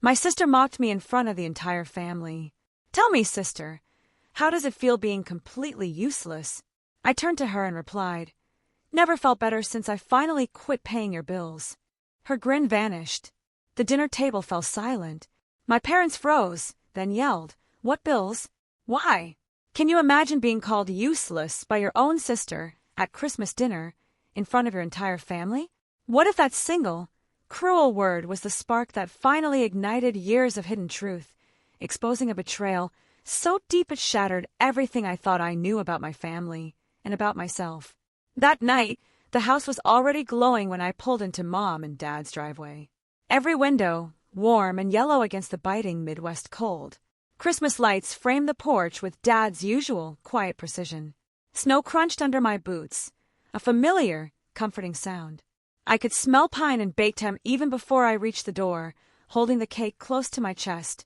My sister mocked me in front of the entire family. Tell me, sister, how does it feel being completely useless? I turned to her and replied, Never felt better since I finally quit paying your bills. Her grin vanished. The dinner table fell silent. My parents froze, then yelled, What bills? Why? Can you imagine being called useless by your own sister at Christmas dinner in front of your entire family? What if that single, cruel word was the spark that finally ignited years of hidden truth, exposing a betrayal so deep it shattered everything I thought I knew about my family and about myself? That night, the house was already glowing when I pulled into Mom and Dad's driveway. Every window, warm and yellow against the biting Midwest cold. Christmas lights framed the porch with Dad's usual quiet precision. Snow crunched under my boots, a familiar, comforting sound. I could smell pine and baked ham even before I reached the door, holding the cake close to my chest.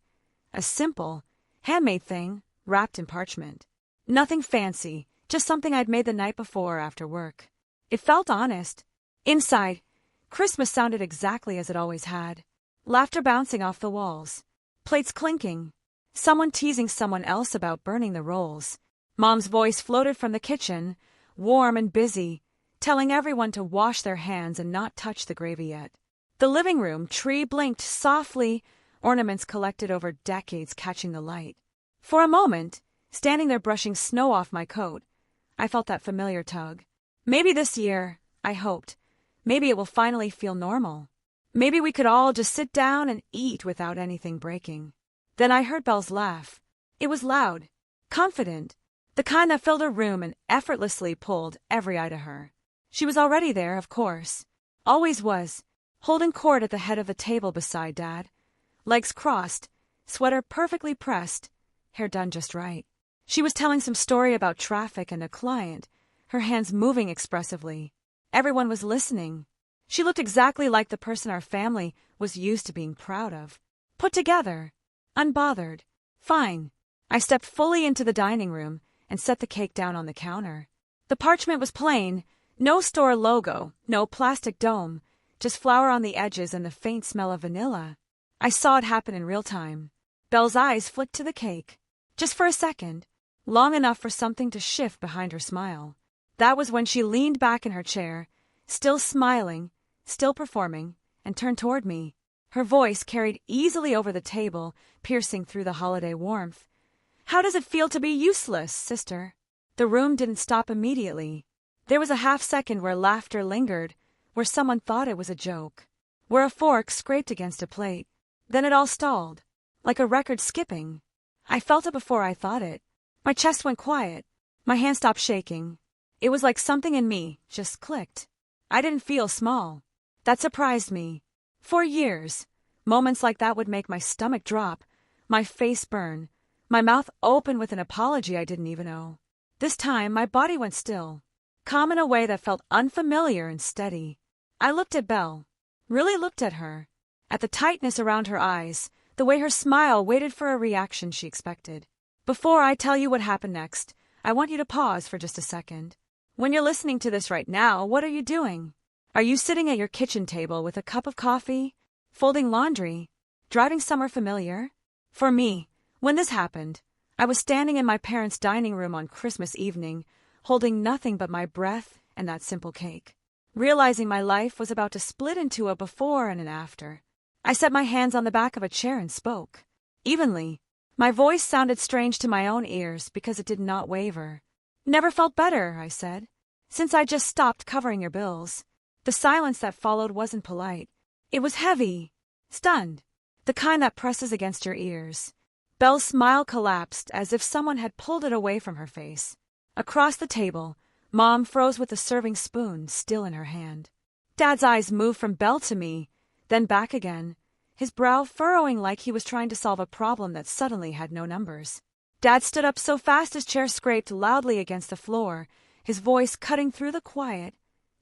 A simple, handmade thing, wrapped in parchment. Nothing fancy, just something I'd made the night before after work. It felt honest. Inside, Christmas sounded exactly as it always had. Laughter bouncing off the walls. Plates clinking. Someone teasing someone else about burning the rolls. Mom's voice floated from the kitchen, warm and busy, telling everyone to wash their hands and not touch the gravy yet. The living room tree blinked softly, ornaments collected over decades catching the light. For a moment, standing there brushing snow off my coat, I felt that familiar tug. Maybe this year, I hoped, maybe it will finally feel normal. Maybe we could all just sit down and eat without anything breaking. Then I heard Belle's laugh. It was loud, confident, the kind that filled a room and effortlessly pulled every eye to her. She was already there, of course. Always was, holding court at the head of the table beside Dad. Legs crossed, sweater perfectly pressed, hair done just right. She was telling some story about traffic and a client, her hands moving expressively. Everyone was listening. She looked exactly like the person our family was used to being proud of. Put together, unbothered, fine. I stepped fully into the dining room and set the cake down on the counter. The parchment was plain, no store logo, no plastic dome, just flour on the edges and the faint smell of vanilla. I saw it happen in real time. Belle's eyes flicked to the cake. Just for a second, long enough for something to shift behind her smile. That was when she leaned back in her chair, still smiling, still performing, and turned toward me. Her voice carried easily over the table, piercing through the holiday warmth. How does it feel to be useless, sister? The room didn't stop immediately. There was a half-second where laughter lingered, where someone thought it was a joke, where a fork scraped against a plate. Then it all stalled, like a record skipping. I felt it before I thought it. My chest went quiet. My hand stopped shaking. It was like something in me just clicked. I didn't feel small. That surprised me. For years, moments like that would make my stomach drop, my face burn, my mouth open with an apology I didn't even owe. This time, my body went still, calm in a way that felt unfamiliar and steady. I looked at Belle, really looked at her, at the tightness around her eyes, the way her smile waited for a reaction she expected. Before I tell you what happened next, I want you to pause for just a second. When you're listening to this right now, what are you doing? Are you sitting at your kitchen table with a cup of coffee, folding laundry, driving somewhere familiar? For me, when this happened, I was standing in my parents' dining room on Christmas evening, holding nothing but my breath and that simple cake, realizing my life was about to split into a before and an after. I set my hands on the back of a chair and spoke. Evenly. My voice sounded strange to my own ears because it did not waver. Never felt better, I said, since I just stopped covering your bills. The silence that followed wasn't polite. It was heavy, stunned, the kind that presses against your ears. Belle's smile collapsed as if someone had pulled it away from her face. Across the table, Mom froze with the serving spoon still in her hand. Dad's eyes moved from Belle to me, then back again, his brow furrowing like he was trying to solve a problem that suddenly had no numbers. Dad stood up so fast his chair scraped loudly against the floor, his voice cutting through the quiet,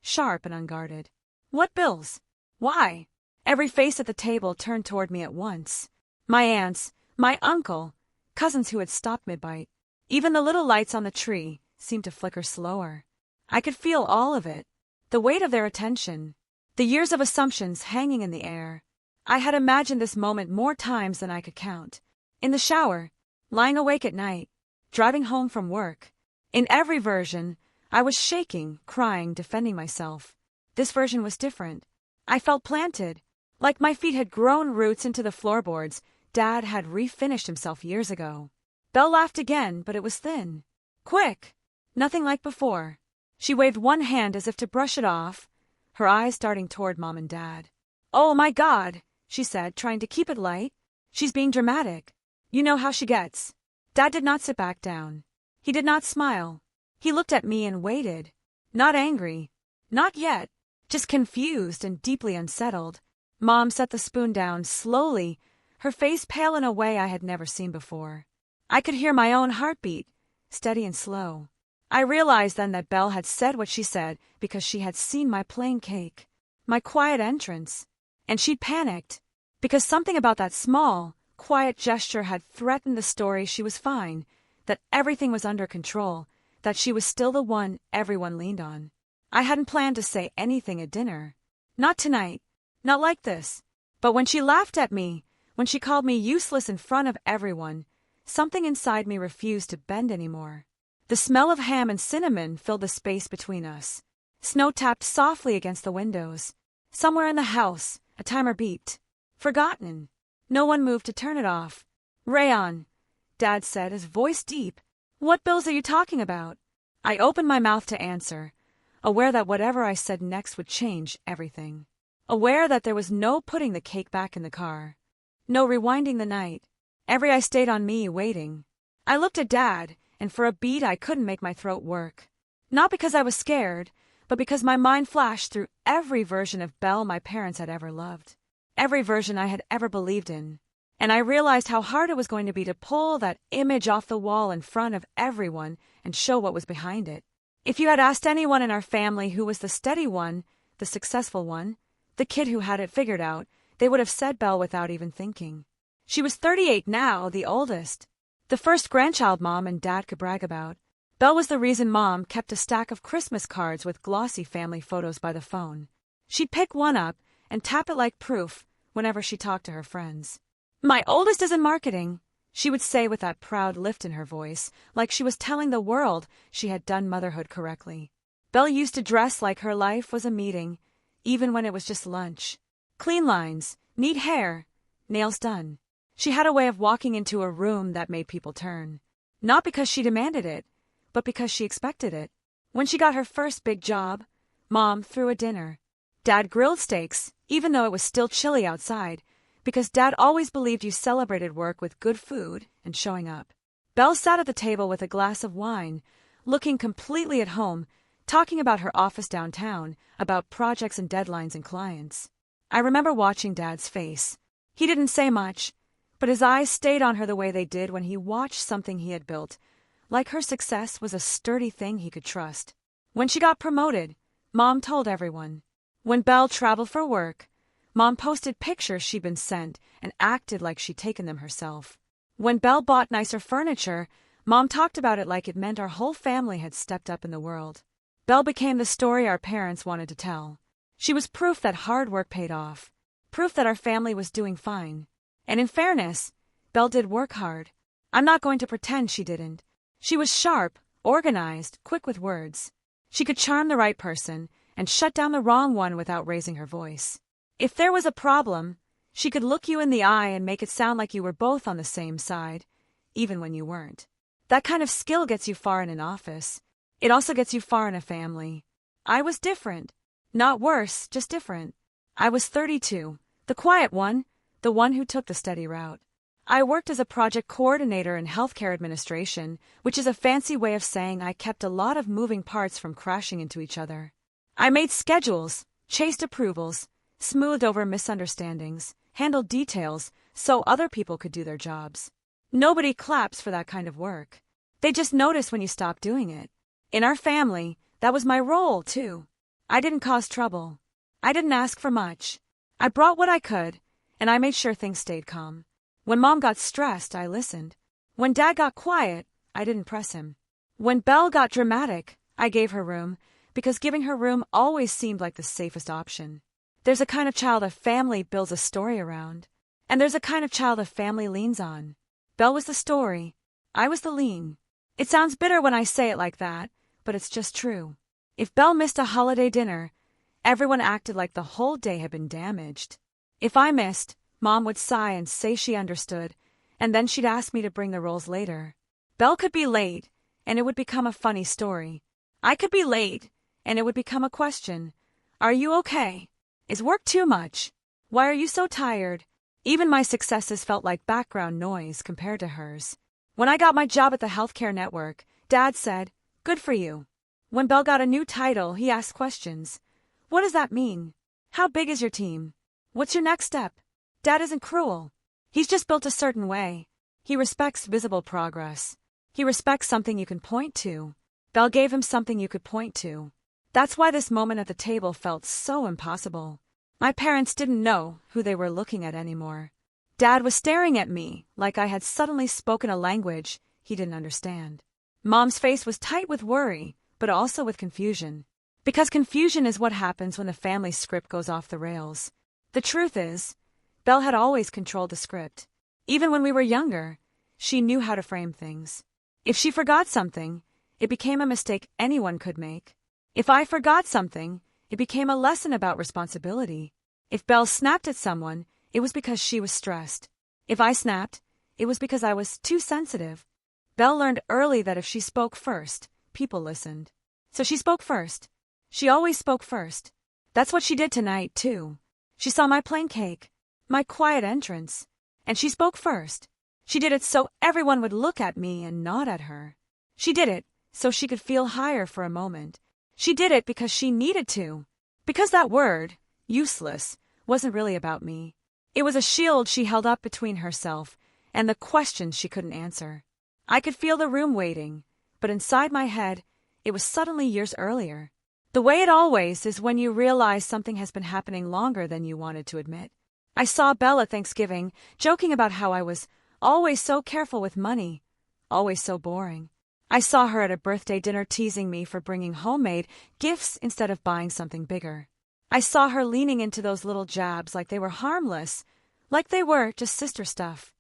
sharp and unguarded. What bills? Why? Every face at the table turned toward me at once. My aunts, my uncle, cousins who had stopped mid-bite. Even the little lights on the tree seemed to flicker slower. I could feel all of it, the weight of their attention, the years of assumptions hanging in the air. I had imagined this moment more times than I could count. In the shower, lying awake at night, driving home from work. In every version, I was shaking, crying, defending myself. This version was different. I felt planted, like my feet had grown roots into the floorboards. Dad had refinished himself years ago. Belle laughed again, but it was thin. Quick. Nothing like before. She waved one hand as if to brush it off, her eyes darting toward Mom and Dad. "Oh my God," she said, trying to keep it light. "She's being dramatic. You know how she gets." Dad did not sit back down. He did not smile. He looked at me and waited. Not angry. Not yet. Just confused and deeply unsettled. Mom set the spoon down slowly, her face pale in a way I had never seen before. I could hear my own heartbeat, steady and slow. I realized then that Belle had said what she said because she had seen my plain cake, my quiet entrance, and she'd panicked, because something about that small, quiet gesture had threatened the story she was fine, that everything was under control, that she was still the one everyone leaned on. I hadn't planned to say anything at dinner. Not tonight. Not like this. But when she laughed at me, when she called me useless in front of everyone, something inside me refused to bend anymore. The smell of ham and cinnamon filled the space between us. Snow tapped softly against the windows. Somewhere in the house, a timer beeped. Forgotten. No one moved to turn it off. "Rayon," Dad said, his voice deep. "What bills are you talking about?" I opened my mouth to answer, aware that whatever I said next would change everything. Aware that there was no putting the cake back in the car. No rewinding the night. Every eye stayed on me, waiting. I looked at Dad, and for a beat I couldn't make my throat work. Not because I was scared, but because my mind flashed through every version of Belle my parents had ever loved. Every version I had ever believed in. And I realized how hard it was going to be to pull that image off the wall in front of everyone and show what was behind it. If you had asked anyone in our family who was the steady one, the successful one, the kid who had it figured out, they would have said Belle without even thinking. She was 38 now, the oldest. The first grandchild Mom and Dad could brag about. Belle was the reason Mom kept a stack of Christmas cards with glossy family photos by the phone. She'd pick one up and tap it like proof whenever she talked to her friends. "My oldest is in marketing," she would say with that proud lift in her voice, like she was telling the world she had done motherhood correctly. Belle used to dress like her life was a meeting, even when it was just lunch. Clean lines, neat hair, nails done. She had a way of walking into a room that made people turn. Not because she demanded it, but because she expected it. When she got her first big job, Mom threw a dinner. Dad grilled steaks, even though it was still chilly outside, because Dad always believed you celebrated work with good food and showing up. Belle sat at the table with a glass of wine, looking completely at home, talking about her office downtown, about projects and deadlines and clients. I remember watching Dad's face. He didn't say much, but his eyes stayed on her the way they did when he watched something he had built, like her success was a sturdy thing he could trust. When she got promoted, Mom told everyone. When Belle traveled for work, Mom posted pictures she'd been sent and acted like she'd taken them herself. When Belle bought nicer furniture, Mom talked about it like it meant our whole family had stepped up in the world. Belle became the story our parents wanted to tell. She was proof that hard work paid off, proof that our family was doing fine. And in fairness, Belle did work hard. I'm not going to pretend she didn't. She was sharp, organized, quick with words. She could charm the right person and shut down the wrong one without raising her voice. If there was a problem, she could look you in the eye and make it sound like you were both on the same side, even when you weren't. That kind of skill gets you far in an office. It also gets you far in a family. I was different. Not worse, just different. I was 32, the quiet one, the one who took the steady route. I worked as a project coordinator in healthcare administration, which is a fancy way of saying I kept a lot of moving parts from crashing into each other. I made schedules, chased approvals, smoothed over misunderstandings, handled details so other people could do their jobs. Nobody claps for that kind of work. They just notice when you stop doing it. In our family, that was my role, too. I didn't cause trouble. I didn't ask for much. I brought what I could, and I made sure things stayed calm. When Mom got stressed, I listened. When Dad got quiet, I didn't press him. When Belle got dramatic, I gave her room, because giving her room always seemed like the safest option. There's a kind of child a family builds a story around. And there's a kind of child a family leans on. Belle was the story. I was the lean. It sounds bitter when I say it like that, but it's just true. If Belle missed a holiday dinner, everyone acted like the whole day had been damaged. If I missed, Mom would sigh and say she understood, and then she'd ask me to bring the rolls later. Belle could be late, and it would become a funny story. I could be late, and it would become a question. Are you okay? Is work too much? Why are you so tired? Even my successes felt like background noise compared to hers. When I got my job at the healthcare network, Dad said, "Good for you." When Belle got a new title, he asked questions. "What does that mean? How big is your team? What's your next step?" Dad isn't cruel. He's just built a certain way. He respects visible progress. He respects something you can point to. Belle gave him something you could point to. That's why this moment at the table felt so impossible. My parents didn't know who they were looking at anymore. Dad was staring at me like I had suddenly spoken a language he didn't understand. Mom's face was tight with worry, but also with confusion. Because confusion is what happens when the family script goes off the rails. The truth is, Belle had always controlled the script. Even when we were younger, she knew how to frame things. If she forgot something, it became a mistake anyone could make. If I forgot something, it became a lesson about responsibility. If Belle snapped at someone, it was because she was stressed. If I snapped, it was because I was too sensitive. Belle learned early that if she spoke first, people listened. So she spoke first. She always spoke first. That's what she did tonight, too. She saw my plain cake, my quiet entrance, and she spoke first. She did it so everyone would look at me and nod at her. She did it so she could feel higher for a moment. She did it because she needed to. Because that word, useless, wasn't really about me. It was a shield she held up between herself and the questions she couldn't answer. I could feel the room waiting, but inside my head, it was suddenly years earlier. The way it always is when you realize something has been happening longer than you wanted to admit. I saw Belle at Thanksgiving, joking about how I was always so careful with money, always so boring. I saw her at a birthday dinner teasing me for bringing homemade gifts instead of buying something bigger. I saw her leaning into those little jabs like they were harmless, like they were just sister stuff.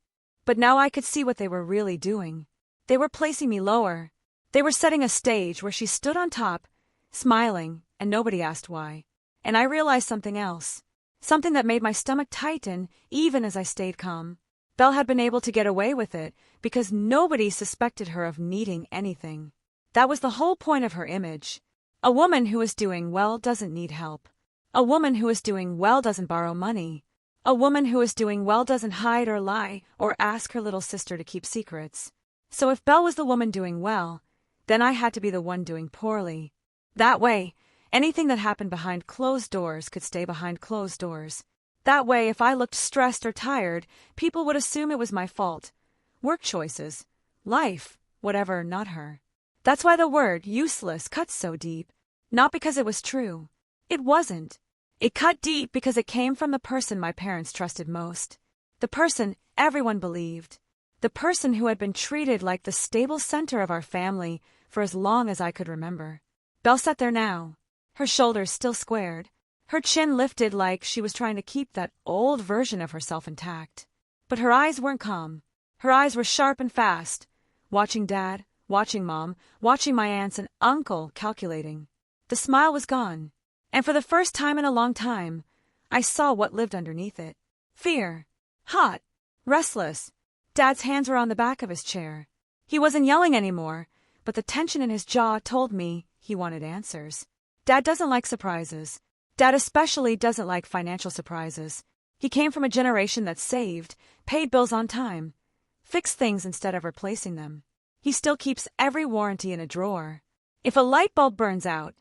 But now I could see what they were really doing. They were placing me lower. They were setting a stage where she stood on top, smiling, and nobody asked why. And I realized something else. Something that made my stomach tighten even as I stayed calm. Belle had been able to get away with it because nobody suspected her of needing anything. That was the whole point of her image. A woman who is doing well doesn't need help. A woman who is doing well doesn't borrow money. A woman who is doing well doesn't hide or lie or ask her little sister to keep secrets. So if Belle was the woman doing well, then I had to be the one doing poorly. That way, anything that happened behind closed doors could stay behind closed doors. That way, if I looked stressed or tired, people would assume it was my fault. Work choices, life, whatever, not her. That's why the word useless cuts so deep. Not because it was true. It wasn't. It cut deep because it came from the person my parents trusted most. The person everyone believed. The person who had been treated like the stable center of our family for as long as I could remember. Belle sat there now, her shoulders still squared, her chin lifted like she was trying to keep that old version of herself intact. But her eyes weren't calm. Her eyes were sharp and fast, watching Dad, watching Mom, watching my aunts and uncle, calculating. The smile was gone, and for the first time in a long time, I saw what lived underneath it. Fear. Hot. Restless. Dad's hands were on the back of his chair. He wasn't yelling anymore, but the tension in his jaw told me he wanted answers. Dad doesn't like surprises. Dad especially doesn't like financial surprises. He came from a generation that saved, paid bills on time, fixed things instead of replacing them. He still keeps every warranty in a drawer. If a light bulb burns out,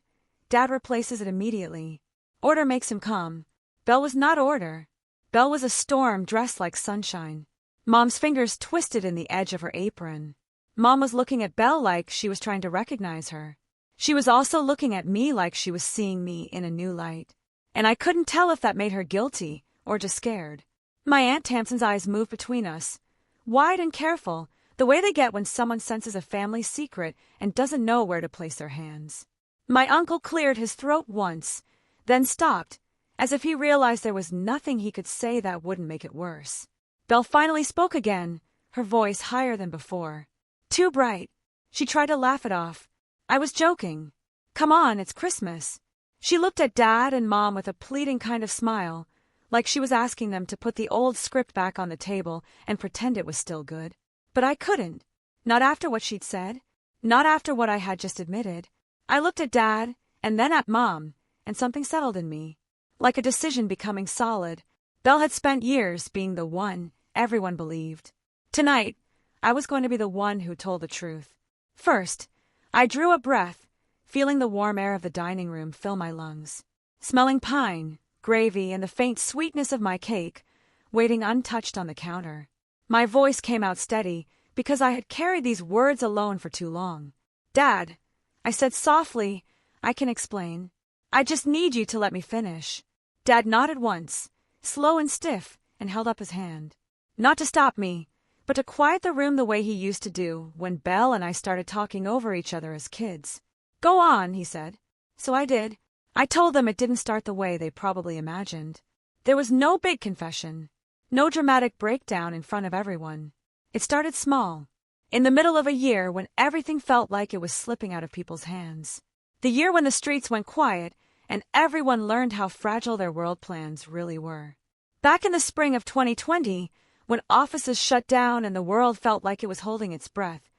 Dad replaces it immediately. Order makes him calm. Belle was not order. Belle was a storm dressed like sunshine. Mom's fingers twisted in the edge of her apron. Mom was looking at Belle like she was trying to recognize her. She was also looking at me like she was seeing me in a new light. And I couldn't tell if that made her guilty or just scared. My Aunt Tamsin's eyes moved between us, wide and careful, the way they get when someone senses a family secret and doesn't know where to place their hands. My uncle cleared his throat once, then stopped, as if he realized there was nothing he could say that wouldn't make it worse. Belle finally spoke again, her voice higher than before. Too bright. She tried to laugh it off. I was joking. Come on, it's Christmas. She looked at Dad and Mom with a pleading kind of smile, like she was asking them to put the old script back on the table and pretend it was still good. But I couldn't. Not after what she'd said. Not after what I had just admitted. I looked at Dad, and then at Mom, and something settled in me. Like a decision becoming solid. Belle had spent years being the one everyone believed. Tonight, I was going to be the one who told the truth. First, I drew a breath, feeling the warm air of the dining room fill my lungs. Smelling pine, gravy, and the faint sweetness of my cake, waiting untouched on the counter. My voice came out steady, because I had carried these words alone for too long. Dad, I said softly, I can explain. I just need you to let me finish. Dad nodded once, slow and stiff, and held up his hand. Not to stop me, but to quiet the room the way he used to do when Belle and I started talking over each other as kids. Go on, he said. So I did. I told them it didn't start the way they probably imagined. There was no big confession, no dramatic breakdown in front of everyone. It started small, in the middle of a year when everything felt like it was slipping out of people's hands. The year when the streets went quiet and everyone learned how fragile their world plans really were. Back in the spring of 2020, when offices shut down and the world felt like it was holding its breath,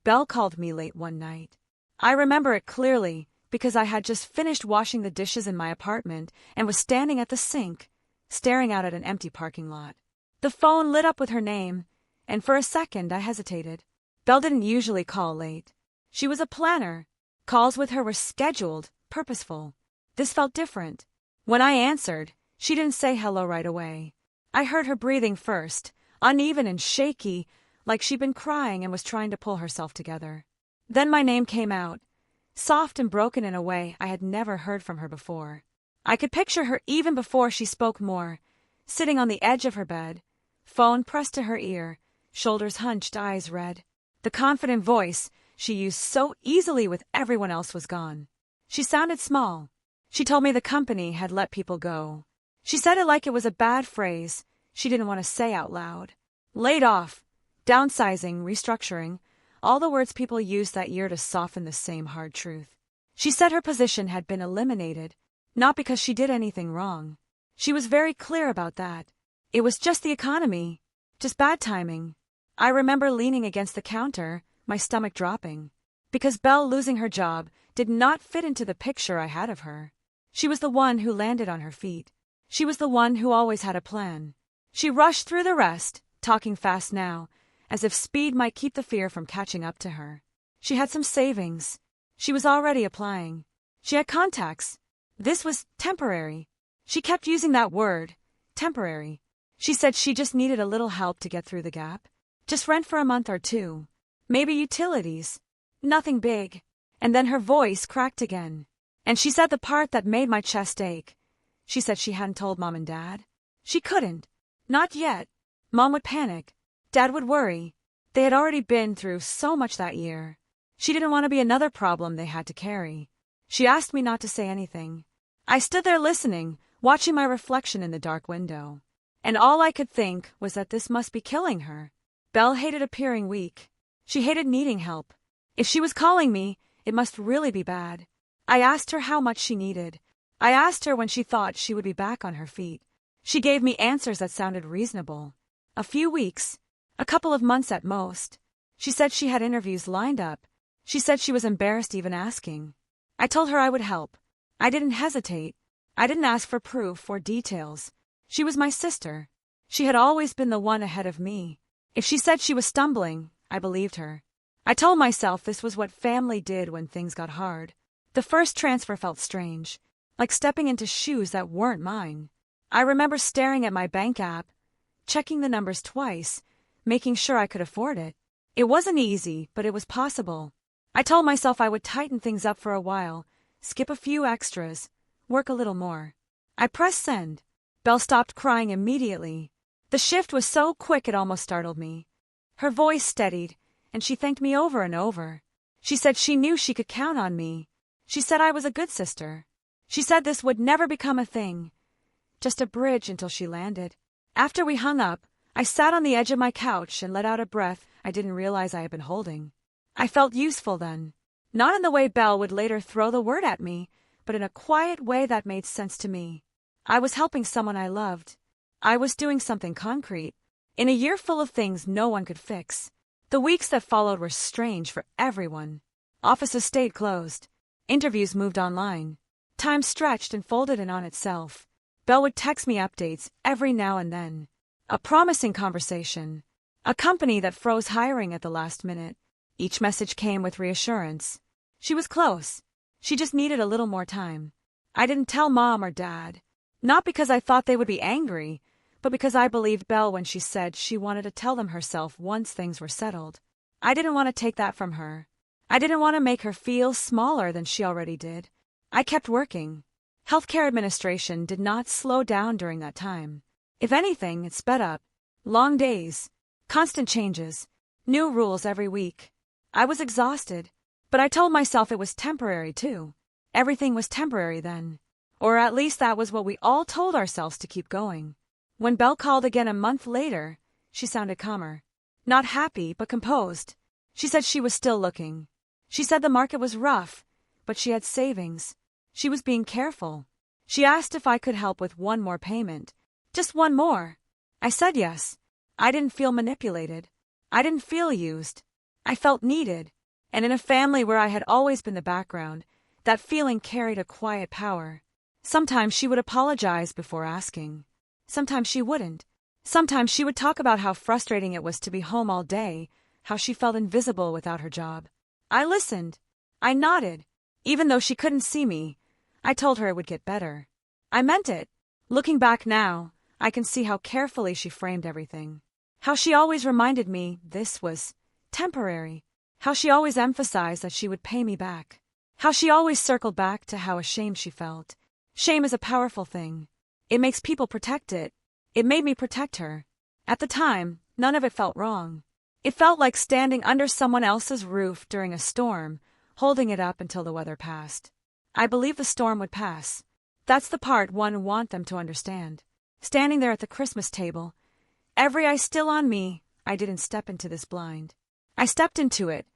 Belle called me late one night. I remember it clearly because I had just finished washing the dishes in my apartment and was standing at the sink, staring out at an empty parking lot. The phone lit up with her name, and for a second I hesitated. Belle didn't usually call late. She was a planner. Calls with her were scheduled, purposeful. This felt different. When I answered, she didn't say hello right away. I heard her breathing first, uneven and shaky, like she'd been crying and was trying to pull herself together. Then my name came out, soft and broken in a way I had never heard from her before. I could picture her even before she spoke more, sitting on the edge of her bed, phone pressed to her ear, shoulders hunched, eyes red. The confident voice she used so easily with everyone else was gone. She sounded small. She told me the company had let people go. She said it like it was a bad phrase she didn't want to say out loud. Laid off, downsizing, restructuring, all the words people used that year to soften the same hard truth. She said her position had been eliminated, not because she did anything wrong. She was very clear about that. It was just the economy, just bad timing. I remember leaning against the counter, my stomach dropping, because Belle losing her job did not fit into the picture I had of her. She was the one who landed on her feet. She was the one who always had a plan. She rushed through the rest, talking fast now, as if speed might keep the fear from catching up to her. She had some savings. She was already applying. She had contacts. This was temporary. She kept using that word, temporary. She said she just needed a little help to get through the gap. Just rent for a month or two. Maybe utilities. Nothing big. And then her voice cracked again. And she said the part that made my chest ache. She said she hadn't told Mom and Dad. She couldn't. Not yet. Mom would panic. Dad would worry. They had already been through so much that year. She didn't want to be another problem they had to carry. She asked me not to say anything. I stood there listening, watching my reflection in the dark window. And all I could think was that this must be killing her. Belle hated appearing weak. She hated needing help. If she was calling me, it must really be bad. I asked her how much she needed. I asked her when she thought she would be back on her feet. She gave me answers that sounded reasonable. A few weeks. A couple of months at most. She said she had interviews lined up. She said she was embarrassed even asking. I told her I would help. I didn't hesitate. I didn't ask for proof or details. She was my sister. She had always been the one ahead of me. If she said she was stumbling, I believed her. I told myself this was what family did when things got hard. The first transfer felt strange, like stepping into shoes that weren't mine. I remember staring at my bank app, checking the numbers twice, making sure I could afford it. It wasn't easy, but it was possible. I told myself I would tighten things up for a while, skip a few extras, work a little more. I pressed send. Belle stopped crying immediately. The shift was so quick it almost startled me. Her voice steadied, and she thanked me over and over. She said she knew she could count on me. She said I was a good sister. She said this would never become a thing. just a bridge until she landed. After we hung up, I sat on the edge of my couch and let out a breath I didn't realize I had been holding. I felt useful then. Not in the way Belle would later throw the word at me, but in a quiet way that made sense to me. I was helping someone I loved. I was doing something concrete. In a year full of things no one could fix. The weeks that followed were strange for everyone. Offices stayed closed. Interviews moved online. Time stretched and folded in on itself. Belle would text me updates every now and then. A promising conversation. A company that froze hiring at the last minute. Each message came with reassurance. She was close. She just needed a little more time. I didn't tell Mom or Dad. Not because I thought they would be angry, but because I believed Belle when she said she wanted to tell them herself once things were settled. I didn't want to take that from her. I didn't want to make her feel smaller than she already did. I kept working. Healthcare administration did not slow down during that time. If anything, it sped up. Long days. Constant changes. New rules every week. I was exhausted, but I told myself it was temporary too. Everything was temporary then. Or at least that was what we all told ourselves to keep going. When Belle called again a month later, she sounded calmer. Not happy, but composed. She said she was still looking. She said the market was rough, but she had savings. She was being careful. She asked if I could help with one more payment. Just one more. I said yes. I didn't feel manipulated. I didn't feel used. I felt needed. And in a family where I had always been the background, that feeling carried a quiet power. Sometimes she would apologize before asking. Sometimes she wouldn't. Sometimes she would talk about how frustrating it was to be home all day, how she felt invisible without her job. I listened. I nodded. Even though she couldn't see me, I told her it would get better. I meant it. Looking back now, I can see how carefully she framed everything. How she always reminded me this was temporary. How she always emphasized that she would pay me back. How she always circled back to how ashamed she felt. Shame is a powerful thing. It makes people protect it. It made me protect her. At the time, none of it felt wrong. It felt like standing under someone else's roof during a storm, holding it up until the weather passed. I believed the storm would pass. That's the part one want them to understand. Standing there at the Christmas table, every eye still on me, I didn't step into this blind. I stepped into it,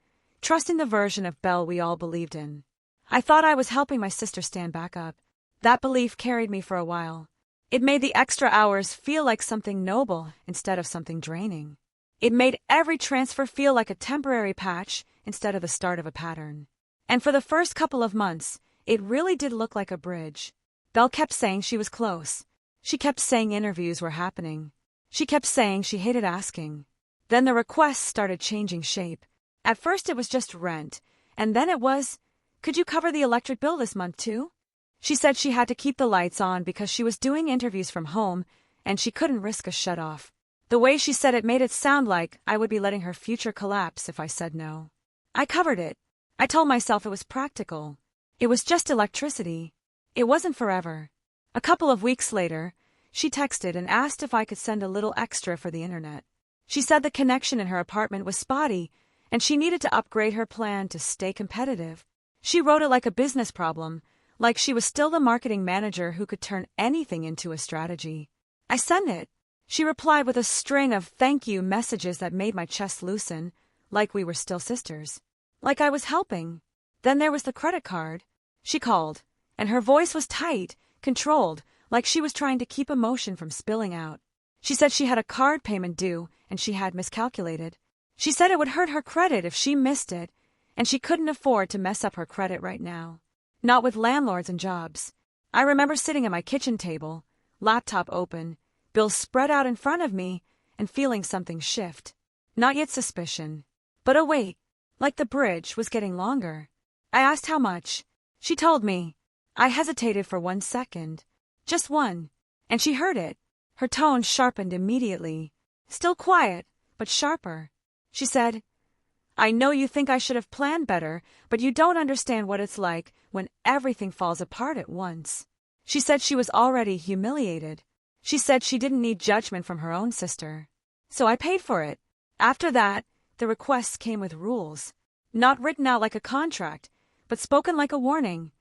trusting the version of Belle we all believed in. I thought I was helping my sister stand back up. That belief carried me for a while. It made the extra hours feel like something noble instead of something draining. It made every transfer feel like a temporary patch instead of the start of a pattern. And for the first couple of months, it really did look like a bridge. Belle kept saying she was close. She kept saying interviews were happening. She kept saying she hated asking. Then the requests started changing shape. At first it was just rent, and then it was, "Could you cover the electric bill this month too?" She said she had to keep the lights on because she was doing interviews from home, and she couldn't risk a shut-off. The way she said it made it sound like I would be letting her future collapse if I said no. I covered it. I told myself it was practical. It was just electricity. It wasn't forever. A couple of weeks later, she texted and asked if I could send a little extra for the internet. She said the connection in her apartment was spotty, and she needed to upgrade her plan to stay competitive. She wrote it like a business problem, like she was still the marketing manager who could turn anything into a strategy. I sent it. She replied with a string of thank you messages that made my chest loosen, like we were still sisters. Like I was helping. Then there was the credit card. She called, and her voice was tight, controlled, like she was trying to keep emotion from spilling out. She said she had a card payment due, and she had miscalculated. She said it would hurt her credit if she missed it, and she couldn't afford to mess up her credit right now. Not with landlords and jobs. I remember sitting at my kitchen table, laptop open, bills spread out in front of me, and feeling something shift. Not yet suspicion, but a weight, like the bridge was getting longer. I asked how much. She told me. I hesitated for 1 second. Just one. And she heard it. Her tone sharpened immediately. Still quiet, but sharper. She said, "I know you think I should have planned better, but you don't understand what it's like when everything falls apart at once." She said she was already humiliated. She said she didn't need judgment from her own sister. So I paid for it. After that, the requests came with rules. Not written out like a contract, but spoken like a warning.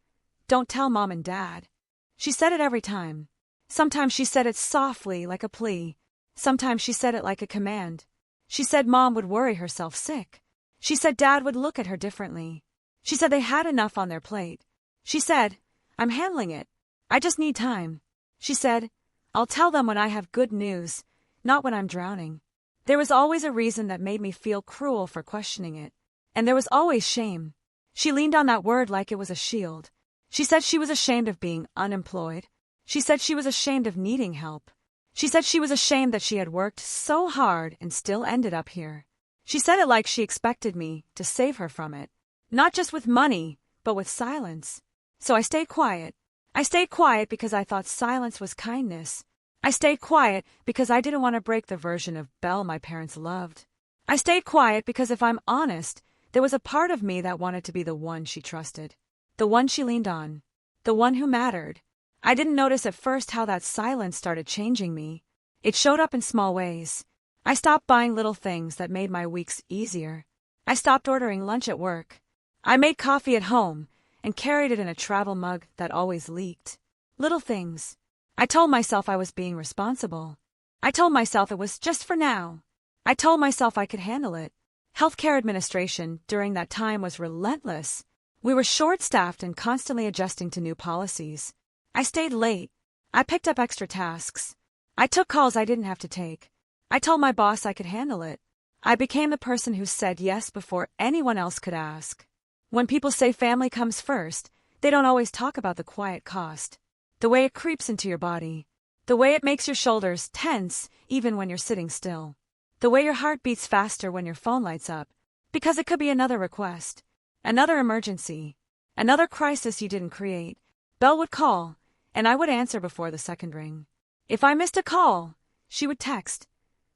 Don't tell Mom and Dad. She said it every time. Sometimes she said it softly, like a plea. Sometimes she said it like a command. She said Mom would worry herself sick. She said Dad would look at her differently. She said they had enough on their plate. She said, I'm handling it. I just need time. She said, I'll tell them when I have good news, not when I'm drowning. There was always a reason that made me feel cruel for questioning it. And there was always shame. She leaned on that word like it was a shield. She said she was ashamed of being unemployed. She said she was ashamed of needing help. She said she was ashamed that she had worked so hard and still ended up here. She said it like she expected me to save her from it. Not just with money, but with silence. So I stayed quiet. I stayed quiet because I thought silence was kindness. I stayed quiet because I didn't want to break the version of Belle my parents loved. I stayed quiet because if I'm honest, there was a part of me that wanted to be the one she trusted. The one she leaned on. The one who mattered. I didn't notice at first how that silence started changing me. It showed up in small ways. I stopped buying little things that made my weeks easier. I stopped ordering lunch at work. I made coffee at home and carried it in a travel mug that always leaked. Little things. I told myself I was being responsible. I told myself it was just for now. I told myself I could handle it. Healthcare administration during that time was relentless. We were short-staffed and constantly adjusting to new policies. I stayed late. I picked up extra tasks. I took calls I didn't have to take. I told my boss I could handle it. I became the person who said yes before anyone else could ask. When people say family comes first, they don't always talk about the quiet cost. The way it creeps into your body. The way it makes your shoulders tense even when you're sitting still. The way your heart beats faster when your phone lights up. Because it could be another request. Another emergency. Another crisis you didn't create. Belle would call, and I would answer before the second ring. If I missed a call, she would text,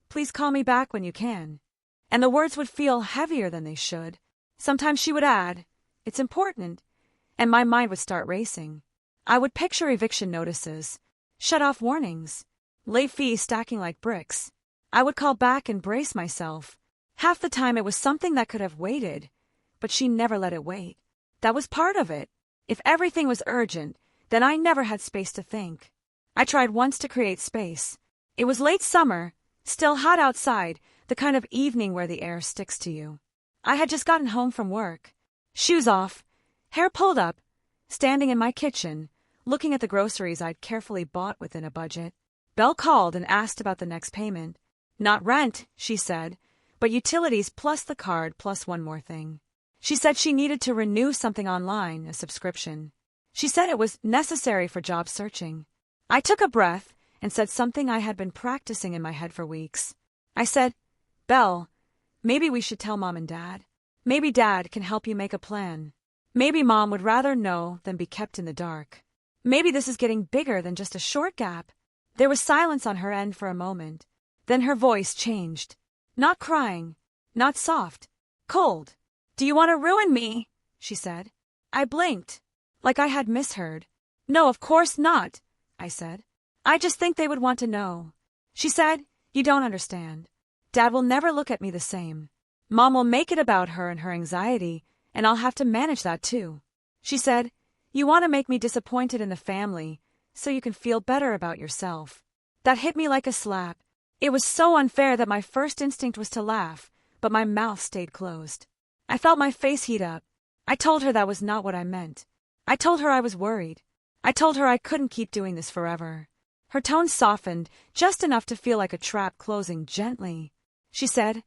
"Please call me back when you can." And the words would feel heavier than they should. Sometimes she would add, "It's important," and my mind would start racing. I would picture eviction notices, shut-off warnings, late fees stacking like bricks. I would call back and brace myself. Half the time it was something that could have waited, but she never let it wait. That was part of it. If everything was urgent, then I never had space to think. I tried once to create space. It was late summer, still hot outside, the kind of evening where the air sticks to you. I had just gotten home from work. Shoes off, hair pulled up, standing in my kitchen, looking at the groceries I'd carefully bought within a budget. Belle called and asked about the next payment. Not rent, she said, but utilities plus the card plus one more thing. She said she needed to renew something online, a subscription. She said it was necessary for job searching. I took a breath and said something I had been practicing in my head for weeks. I said, "Belle, maybe we should tell Mom and Dad. Maybe Dad can help you make a plan. Maybe Mom would rather know than be kept in the dark. Maybe this is getting bigger than just a short gap." There was silence on her end for a moment. Then her voice changed. Not crying, not soft, cold. "Do you want to ruin me?" she said. I blinked, like I had misheard. "No, of course not," I said. "I just think they would want to know." She said, "You don't understand. Dad will never look at me the same. Mom will make it about her and her anxiety, and I'll have to manage that too." She said, "You want to make me disappointed in the family, so you can feel better about yourself." That hit me like a slap. It was so unfair that my first instinct was to laugh, but my mouth stayed closed. I felt my face heat up. I told her that was not what I meant. I told her I was worried. I told her I couldn't keep doing this forever. Her tone softened, just enough to feel like a trap closing gently. She said,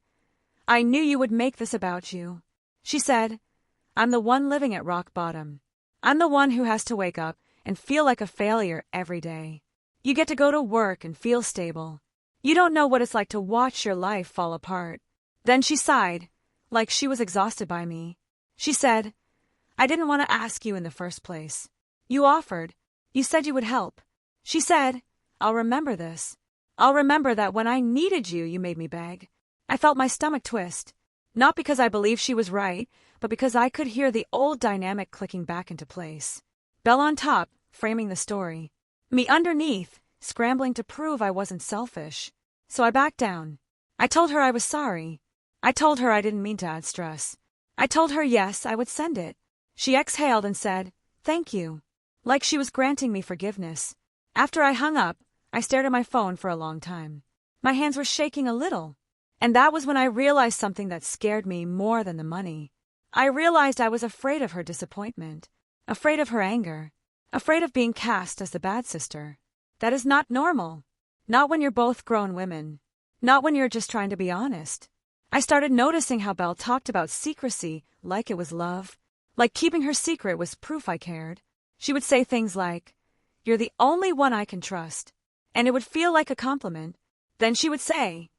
"I knew you would make this about you." She said, "I'm the one living at rock bottom. I'm the one who has to wake up and feel like a failure every day. You get to go to work and feel stable. You don't know what it's like to watch your life fall apart." Then she sighed, like she was exhausted by me. She said, "I didn't want to ask you in the first place. You offered. You said you would help." She said, "I'll remember this. I'll remember that when I needed you, you made me beg." I felt my stomach twist. Not because I believed she was right, but because I could hear the old dynamic clicking back into place. Belle on top, framing the story. Me underneath, scrambling to prove I wasn't selfish. So I backed down. I told her I was sorry. I told her I didn't mean to add stress. I told her yes, I would send it. She exhaled and said, "Thank you." Like she was granting me forgiveness. After I hung up, I stared at my phone for a long time. My hands were shaking a little. And that was when I realized something that scared me more than the money. I realized I was afraid of her disappointment, afraid of her anger, afraid of being cast as the bad sister. That is not normal. Not when you're both grown women. Not when you're just trying to be honest. I started noticing how Belle talked about secrecy like it was love, like keeping her secret was proof I cared. She would say things like, "You're the only one I can trust," and it would feel like a compliment. Then she would say,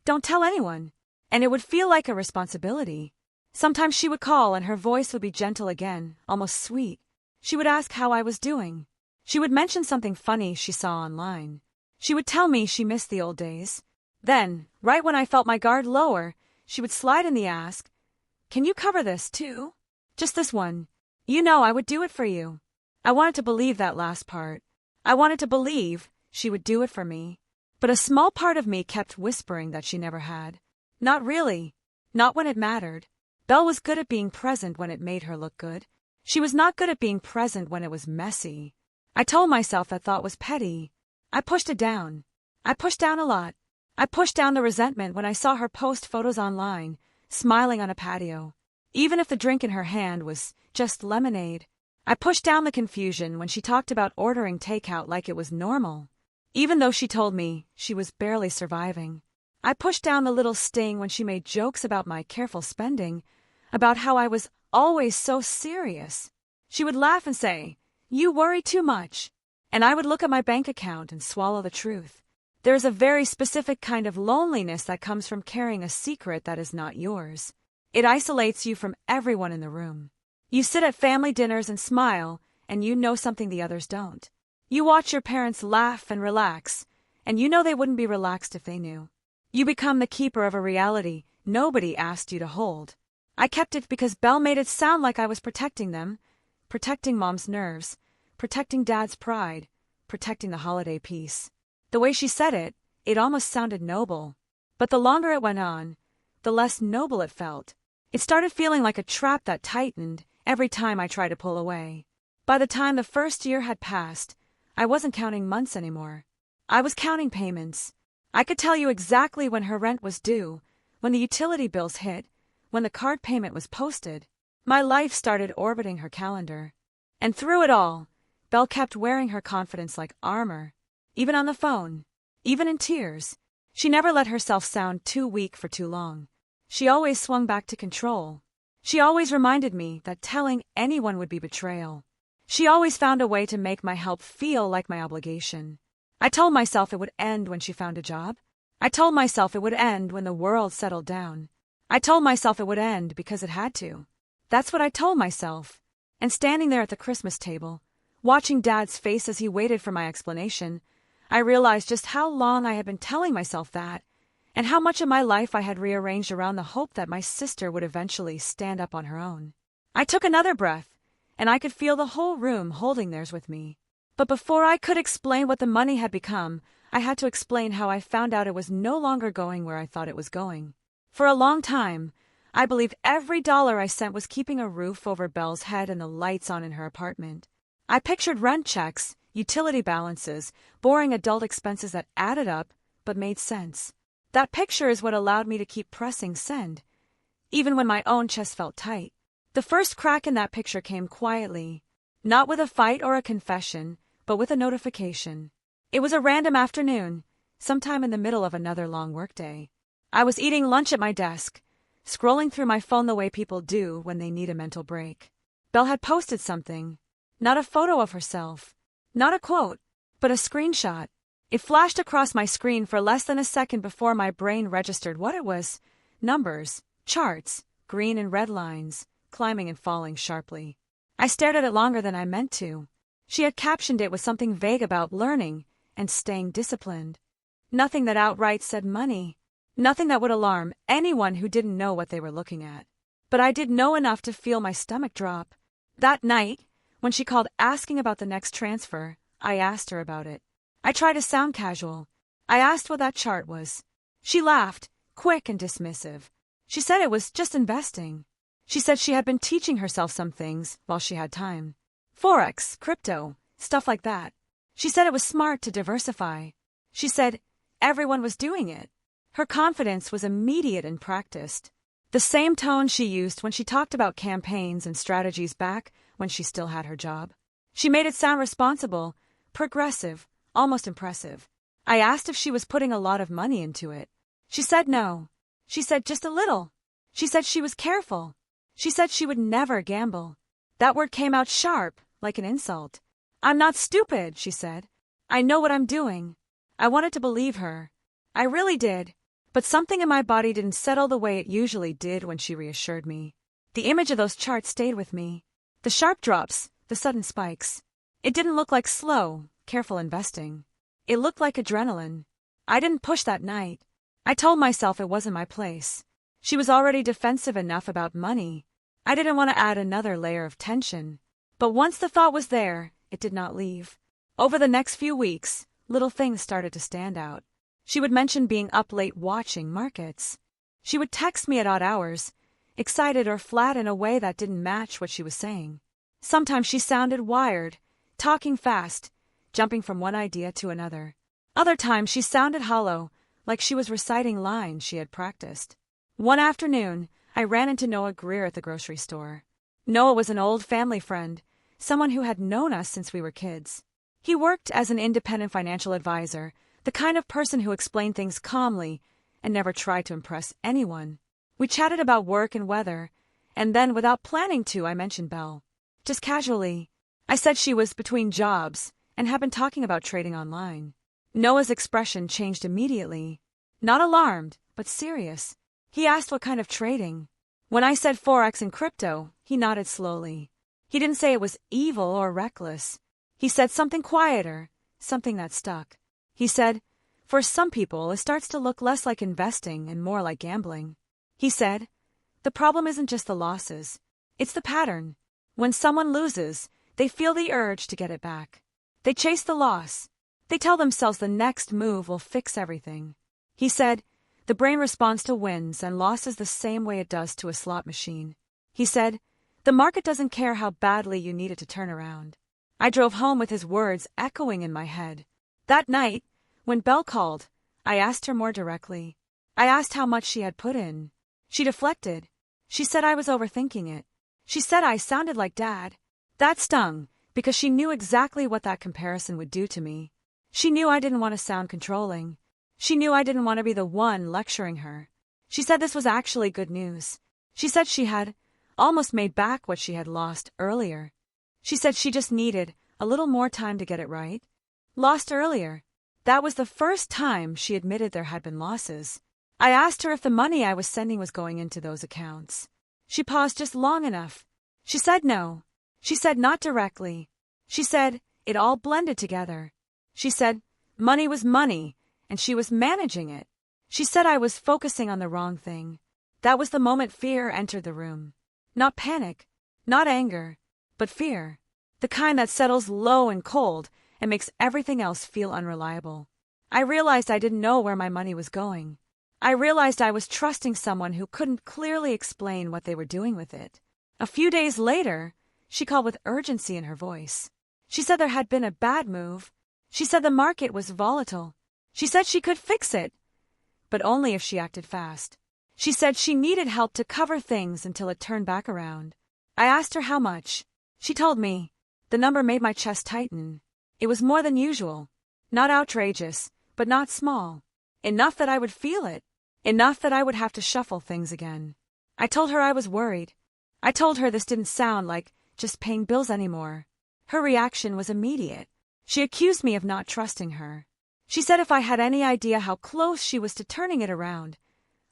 "Don't tell anyone," and it would feel like a responsibility. Sometimes she would call and her voice would be gentle again, almost sweet. She would ask how I was doing. She would mention something funny she saw online. She would tell me she missed the old days. Then, right when I felt my guard lower, she would slide in the ask, "Can you cover this too? Just this one. You know I would do it for you." I wanted to believe that last part. I wanted to believe she would do it for me. But a small part of me kept whispering that she never had. Not really. Not when it mattered. Belle was good at being present when it made her look good. She was not good at being present when it was messy. I told myself that thought was petty. I pushed it down. I pushed down a lot. I pushed down the resentment when I saw her post photos online, smiling on a patio, even if the drink in her hand was just lemonade. I pushed down the confusion when she talked about ordering takeout like it was normal, even though she told me she was barely surviving. I pushed down the little sting when she made jokes about my careful spending, about how I was always so serious. She would laugh and say, "You worry too much." And I would look at my bank account and swallow the truth. There is a very specific kind of loneliness that comes from carrying a secret that is not yours. It isolates you from everyone in the room. You sit at family dinners and smile, and you know something the others don't. You watch your parents laugh and relax, and you know they wouldn't be relaxed if they knew. You become the keeper of a reality nobody asked you to hold. I kept it because Belle made it sound like I was protecting them, protecting Mom's nerves, protecting Dad's pride, protecting the holiday peace. The way she said it, it almost sounded noble. But the longer it went on, the less noble it felt. It started feeling like a trap that tightened every time I tried to pull away. By the time the first year had passed, I wasn't counting months anymore. I was counting payments. I could tell you exactly when her rent was due, when the utility bills hit, when the card payment was posted. My life started orbiting her calendar. And through it all, Belle kept wearing her confidence like armor. Even on the phone, even in tears, she never let herself sound too weak for too long. She always swung back to control. She always reminded me that telling anyone would be betrayal. She always found a way to make my help feel like my obligation. I told myself it would end when she found a job. I told myself it would end when the world settled down. I told myself it would end because it had to. That's what I told myself. And standing there at the Christmas table, watching Dad's face as he waited for my explanation, I realized just how long I had been telling myself that, and how much of my life I had rearranged around the hope that my sister would eventually stand up on her own. I took another breath, and I could feel the whole room holding theirs with me. But before I could explain what the money had become, I had to explain how I found out it was no longer going where I thought it was going. For a long time, I believed every dollar I sent was keeping a roof over Belle's head and the lights on in her apartment. I pictured rent checks, utility balances, boring adult expenses that added up but made sense. That picture is what allowed me to keep pressing send, even when my own chest felt tight. The first crack in that picture came quietly, not with a fight or a confession, but with a notification. It was a random afternoon, sometime in the middle of another long workday. I was eating lunch at my desk, scrolling through my phone the way people do when they need a mental break. Belle had posted something, not a photo of herself, not a quote, but a screenshot. It flashed across my screen for less than a second before my brain registered what it was. Numbers, charts, green and red lines, climbing and falling sharply. I stared at it longer than I meant to. She had captioned it with something vague about learning and staying disciplined. Nothing that outright said money. Nothing that would alarm anyone who didn't know what they were looking at. But I did know enough to feel my stomach drop. That night, when she called asking about the next transfer, I asked her about it. I tried to sound casual. I asked what that chart was. She laughed, quick and dismissive. She said it was just investing. She said she had been teaching herself some things while she had time. Forex, crypto, stuff like that. She said it was smart to diversify. She said everyone was doing it. Her confidence was immediate and practiced. The same tone she used when she talked about campaigns and strategies back when she still had her job. She made it sound responsible, progressive, almost impressive. I asked if she was putting a lot of money into it. She said no. She said just a little. She said she was careful. She said she would never gamble. That word came out sharp, like an insult. I'm not stupid, she said. I know what I'm doing. I wanted to believe her. I really did. But something in my body didn't settle the way it usually did when she reassured me. The image of those charts stayed with me. The sharp drops, the sudden spikes. It didn't look like slow, careful investing. It looked like adrenaline. I didn't push that night. I told myself it wasn't my place. She was already defensive enough about money. I didn't want to add another layer of tension. But once the thought was there, it did not leave. Over the next few weeks, little things started to stand out. She would mention being up late watching markets. She would text me at odd hours, excited or flat in a way that didn't match what she was saying. Sometimes she sounded wired, talking fast, jumping from one idea to another. Other times she sounded hollow, like she was reciting lines she had practiced. One afternoon, I ran into Noah Greer at the grocery store. Noah was an old family friend, someone who had known us since we were kids. He worked as an independent financial advisor, the kind of person who explained things calmly and never tried to impress anyone. We chatted about work and weather, and then without planning to, I mentioned Belle. Just casually. I said she was between jobs and had been talking about trading online. Noah's expression changed immediately. Not alarmed, but serious. He asked what kind of trading. When I said Forex and crypto, he nodded slowly. He didn't say it was evil or reckless. He said something quieter, something that stuck. He said, for some people, it starts to look less like investing and more like gambling. He said, the problem isn't just the losses. It's the pattern. When someone loses, they feel the urge to get it back. They chase the loss. They tell themselves the next move will fix everything. He said, the brain responds to wins and losses the same way it does to a slot machine. He said, the market doesn't care how badly you need it to turn around. I drove home with his words echoing in my head. That night, when Belle called, I asked her more directly. I asked how much she had put in. She deflected. She said I was overthinking it. She said I sounded like Dad. That stung, because she knew exactly what that comparison would do to me. She knew I didn't want to sound controlling. She knew I didn't want to be the one lecturing her. She said this was actually good news. She said she had almost made back what she had lost earlier. She said she just needed a little more time to get it right. Lost earlier. That was the first time she admitted there had been losses. I asked her if the money I was sending was going into those accounts. She paused just long enough. She said no. She said not directly. She said it all blended together. She said money was money, and she was managing it. She said I was focusing on the wrong thing. That was the moment fear entered the room. Not panic, not anger, but fear. The kind that settles low and cold and makes everything else feel unreliable. I realized I didn't know where my money was going. I realized I was trusting someone who couldn't clearly explain what they were doing with it. A few days later, she called with urgency in her voice. She said there had been a bad move. She said the market was volatile. She said she could fix it, but only if she acted fast. She said she needed help to cover things until it turned back around. I asked her how much. She told me. The number made my chest tighten. It was more than usual. Not outrageous, but not small. Enough that I would feel it. Enough that I would have to shuffle things again. I told her I was worried. I told her this didn't sound like just paying bills anymore. Her reaction was immediate. She accused me of not trusting her. She said if I had any idea how close she was to turning it around,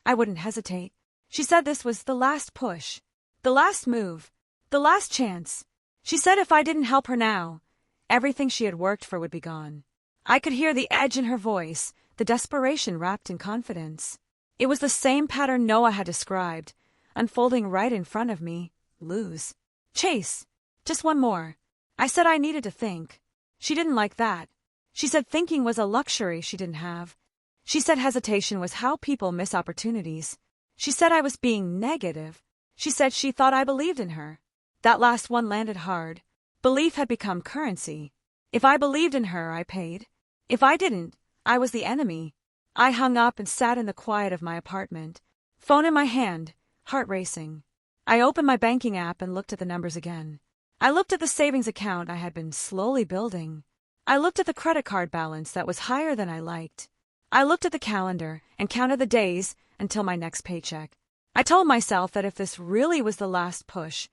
I wouldn't hesitate. She said this was the last push, the last move, the last chance. She said if I didn't help her now, everything she had worked for would be gone. I could hear the edge in her voice, the desperation wrapped in confidence. It was the same pattern Noah had described, unfolding right in front of me. Lose. Chase. Just one more. I said I needed to think. She didn't like that. She said thinking was a luxury she didn't have. She said hesitation was how people miss opportunities. She said I was being negative. She said she thought I believed in her. That last one landed hard. Belief had become currency. If I believed in her, I paid. If I didn't, I was the enemy. I hung up and sat in the quiet of my apartment, phone in my hand, heart racing. I opened my banking app and looked at the numbers again. I looked at the savings account I had been slowly building. I looked at the credit card balance that was higher than I liked. I looked at the calendar and counted the days until my next paycheck. I told myself that if this really was the last push,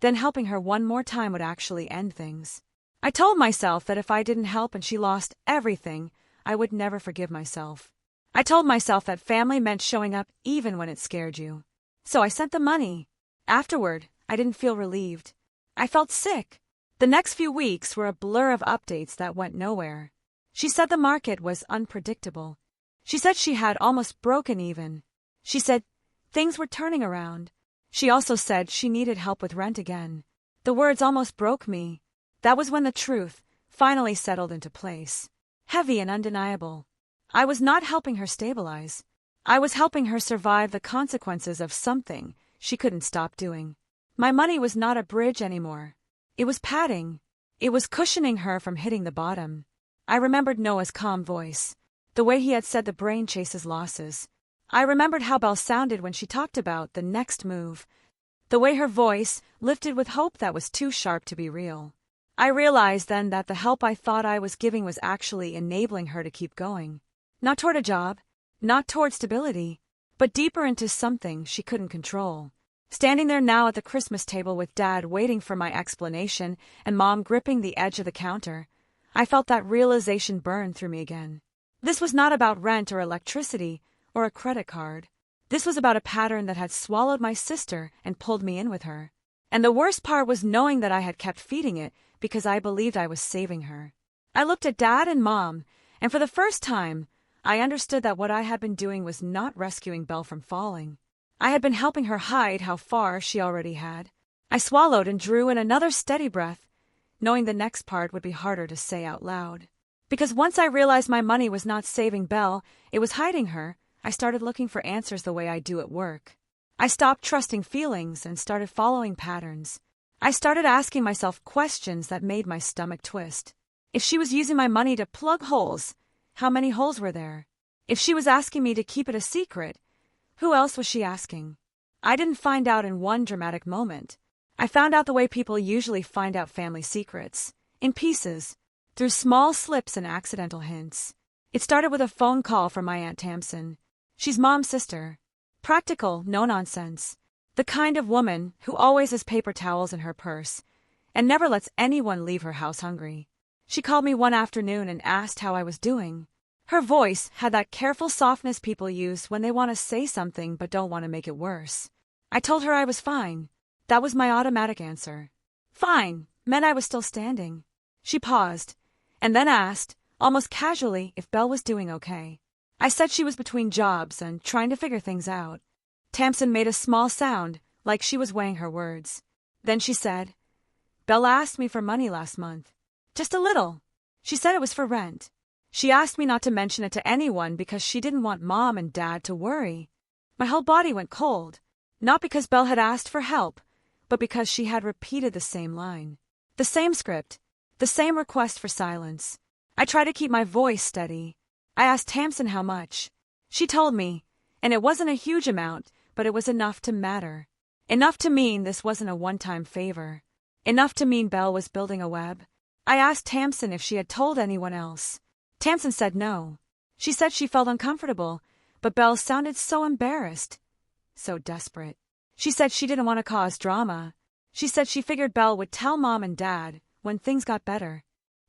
then helping her one more time would actually end things. I told myself that if I didn't help and she lost everything, I would never forgive myself. I told myself that family meant showing up even when it scared you. So I sent the money. Afterward, I didn't feel relieved. I felt sick. The next few weeks were a blur of updates that went nowhere. She said the market was unpredictable. She said she had almost broken even. She said things were turning around. She also said she needed help with rent again. The words almost broke me. That was when the truth finally settled into place. Heavy and undeniable. I was not helping her stabilize. I was helping her survive the consequences of something she couldn't stop doing. My money was not a bridge anymore. It was padding. It was cushioning her from hitting the bottom. I remembered Noah's calm voice, the way he had said the brain chases losses. I remembered how Belle sounded when she talked about the next move, the way her voice lifted with hope that was too sharp to be real. I realized then that the help I thought I was giving was actually enabling her to keep going. Not toward a job, not toward stability, but deeper into something she couldn't control. Standing there now at the Christmas table with Dad waiting for my explanation and Mom gripping the edge of the counter, I felt that realization burn through me again. This was not about rent or electricity or a credit card. This was about a pattern that had swallowed my sister and pulled me in with her. And the worst part was knowing that I had kept feeding it because I believed I was saving her. I looked at Dad and Mom, and for the first time, I understood that what I had been doing was not rescuing Belle from falling. I had been helping her hide how far she already had. I swallowed and drew in another steady breath, knowing the next part would be harder to say out loud. Because once I realized my money was not saving Belle, it was hiding her, I started looking for answers the way I do at work. I stopped trusting feelings and started following patterns. I started asking myself questions that made my stomach twist. If she was using my money to plug holes, how many holes were there? If she was asking me to keep it a secret, who else was she asking? I didn't find out in one dramatic moment. I found out the way people usually find out family secrets, in pieces, through small slips and accidental hints. It started with a phone call from my Aunt Tamsin. She's Mom's sister. Practical, no nonsense. The kind of woman who always has paper towels in her purse and never lets anyone leave her house hungry. She called me one afternoon and asked how I was doing. Her voice had that careful softness people use when they want to say something but don't want to make it worse. I told her I was fine. That was my automatic answer. Fine meant I was still standing. She paused, and then asked, almost casually, if Belle was doing okay. I said she was between jobs and trying to figure things out. Tamsin made a small sound, like she was weighing her words. Then she said, Belle asked me for money last month. Just a little. She said it was for rent. She asked me not to mention it to anyone because she didn't want Mom and Dad to worry. My whole body went cold, not because Belle had asked for help, but because she had repeated the same line. The same script, the same request for silence. I tried to keep my voice steady. I asked Tamsin how much. She told me, and it wasn't a huge amount, but it was enough to matter. Enough to mean this wasn't a one-time favor. Enough to mean Belle was building a web. I asked Tamsin if she had told anyone else. Tamsin said no. She said she felt uncomfortable, but Belle sounded so embarrassed, so desperate. She said she didn't want to cause drama. She said she figured Belle would tell Mom and Dad when things got better.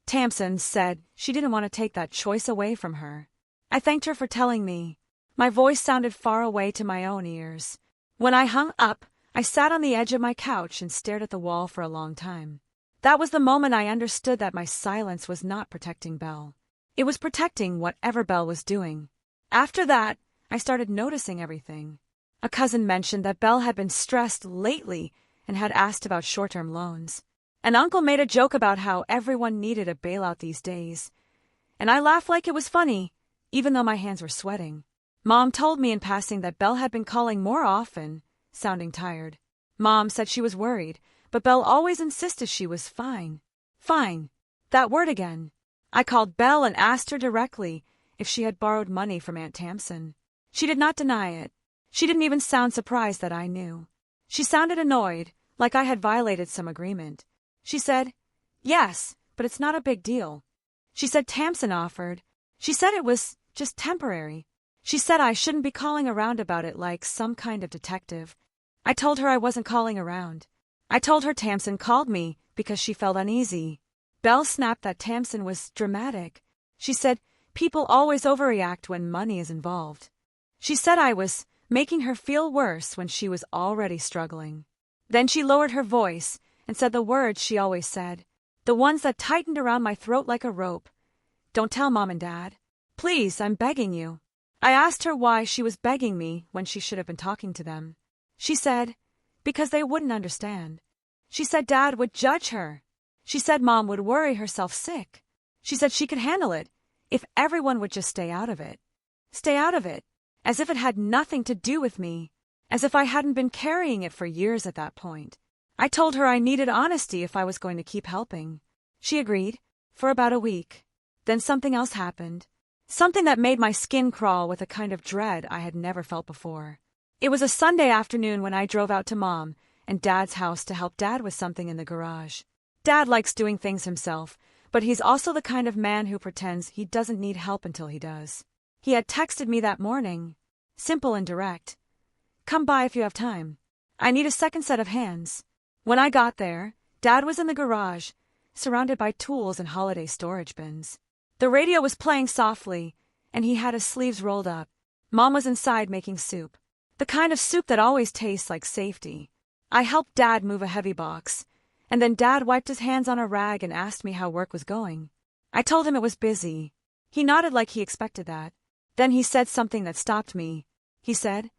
Tamsin said she didn't want to take that choice away from her. I thanked her for telling me. My voice sounded far away to my own ears. When I hung up, I sat on the edge of my couch and stared at the wall for a long time. That was the moment I understood that my silence was not protecting Belle. It was protecting whatever Belle was doing. After that, I started noticing everything. A cousin mentioned that Belle had been stressed lately and had asked about short-term loans. An uncle made a joke about how everyone needed a bailout these days, and I laughed like it was funny, even though my hands were sweating. Mom told me in passing that Belle had been calling more often, sounding tired. Mom said she was worried, but Belle always insisted she was fine. Fine. That word again. I called Belle and asked her directly if she had borrowed money from Aunt Tamsin. She did not deny it. She didn't even sound surprised that I knew. She sounded annoyed, like I had violated some agreement. She said, "Yes, but it's not a big deal." She said Tamsin offered. She said it was just temporary. She said I shouldn't be calling around about it like some kind of detective. I told her I wasn't calling around. I told her Tamsin called me because she felt uneasy. Belle snapped that Tamsin was dramatic. She said people always overreact when money is involved. She said I was making her feel worse when she was already struggling. Then she lowered her voice and said the words she always said, the ones that tightened around my throat like a rope. "Don't tell Mom and Dad. Please, I'm begging you." I asked her why she was begging me when she should have been talking to them. She said, because they wouldn't understand. She said Dad would judge her. She said Mom would worry herself sick. She said she could handle it if everyone would just stay out of it. Stay out of it, as if it had nothing to do with me, as if I hadn't been carrying it for years at that point. I told her I needed honesty if I was going to keep helping. She agreed, for about a week. Then something else happened. Something that made my skin crawl with a kind of dread I had never felt before. It was a Sunday afternoon when I drove out to Mom and Dad's house to help Dad with something in the garage. Dad likes doing things himself, but he's also the kind of man who pretends he doesn't need help until he does. He had texted me that morning. Simple and direct. "Come by if you have time. I need a second set of hands." When I got there, Dad was in the garage, surrounded by tools and holiday storage bins. The radio was playing softly, and he had his sleeves rolled up. Mom was inside making soup. The kind of soup that always tastes like safety. I helped Dad move a heavy box, and then Dad wiped his hands on a rag and asked me how work was going. I told him it was busy. He nodded like he expected that. Then he said something that stopped me. He said,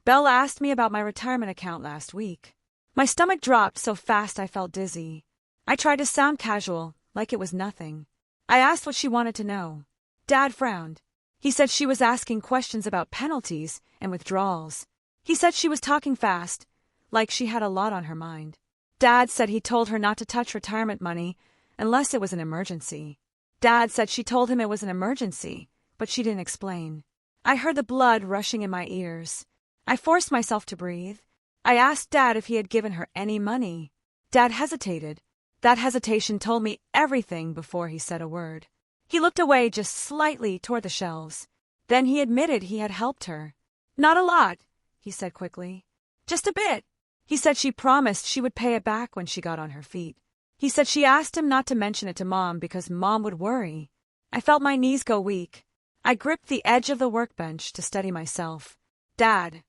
"Belle asked me about my retirement account last week." My stomach dropped so fast I felt dizzy. I tried to sound casual, like it was nothing. I asked what she wanted to know. Dad frowned. He said she was asking questions about penalties and withdrawals. He said she was talking fast, like she had a lot on her mind. Dad said he told her not to touch retirement money unless it was an emergency. Dad said she told him it was an emergency, but she didn't explain. I heard the blood rushing in my ears. I forced myself to breathe. I asked Dad if he had given her any money. Dad hesitated. That hesitation told me everything before he said a word. He looked away just slightly toward the shelves. Then he admitted he had helped her. "Not a lot," he said quickly. "Just a bit." He said she promised she would pay it back when she got on her feet. He said she asked him not to mention it to Mom because Mom would worry. I felt my knees go weak. I gripped the edge of the workbench to steady myself. "Dad,"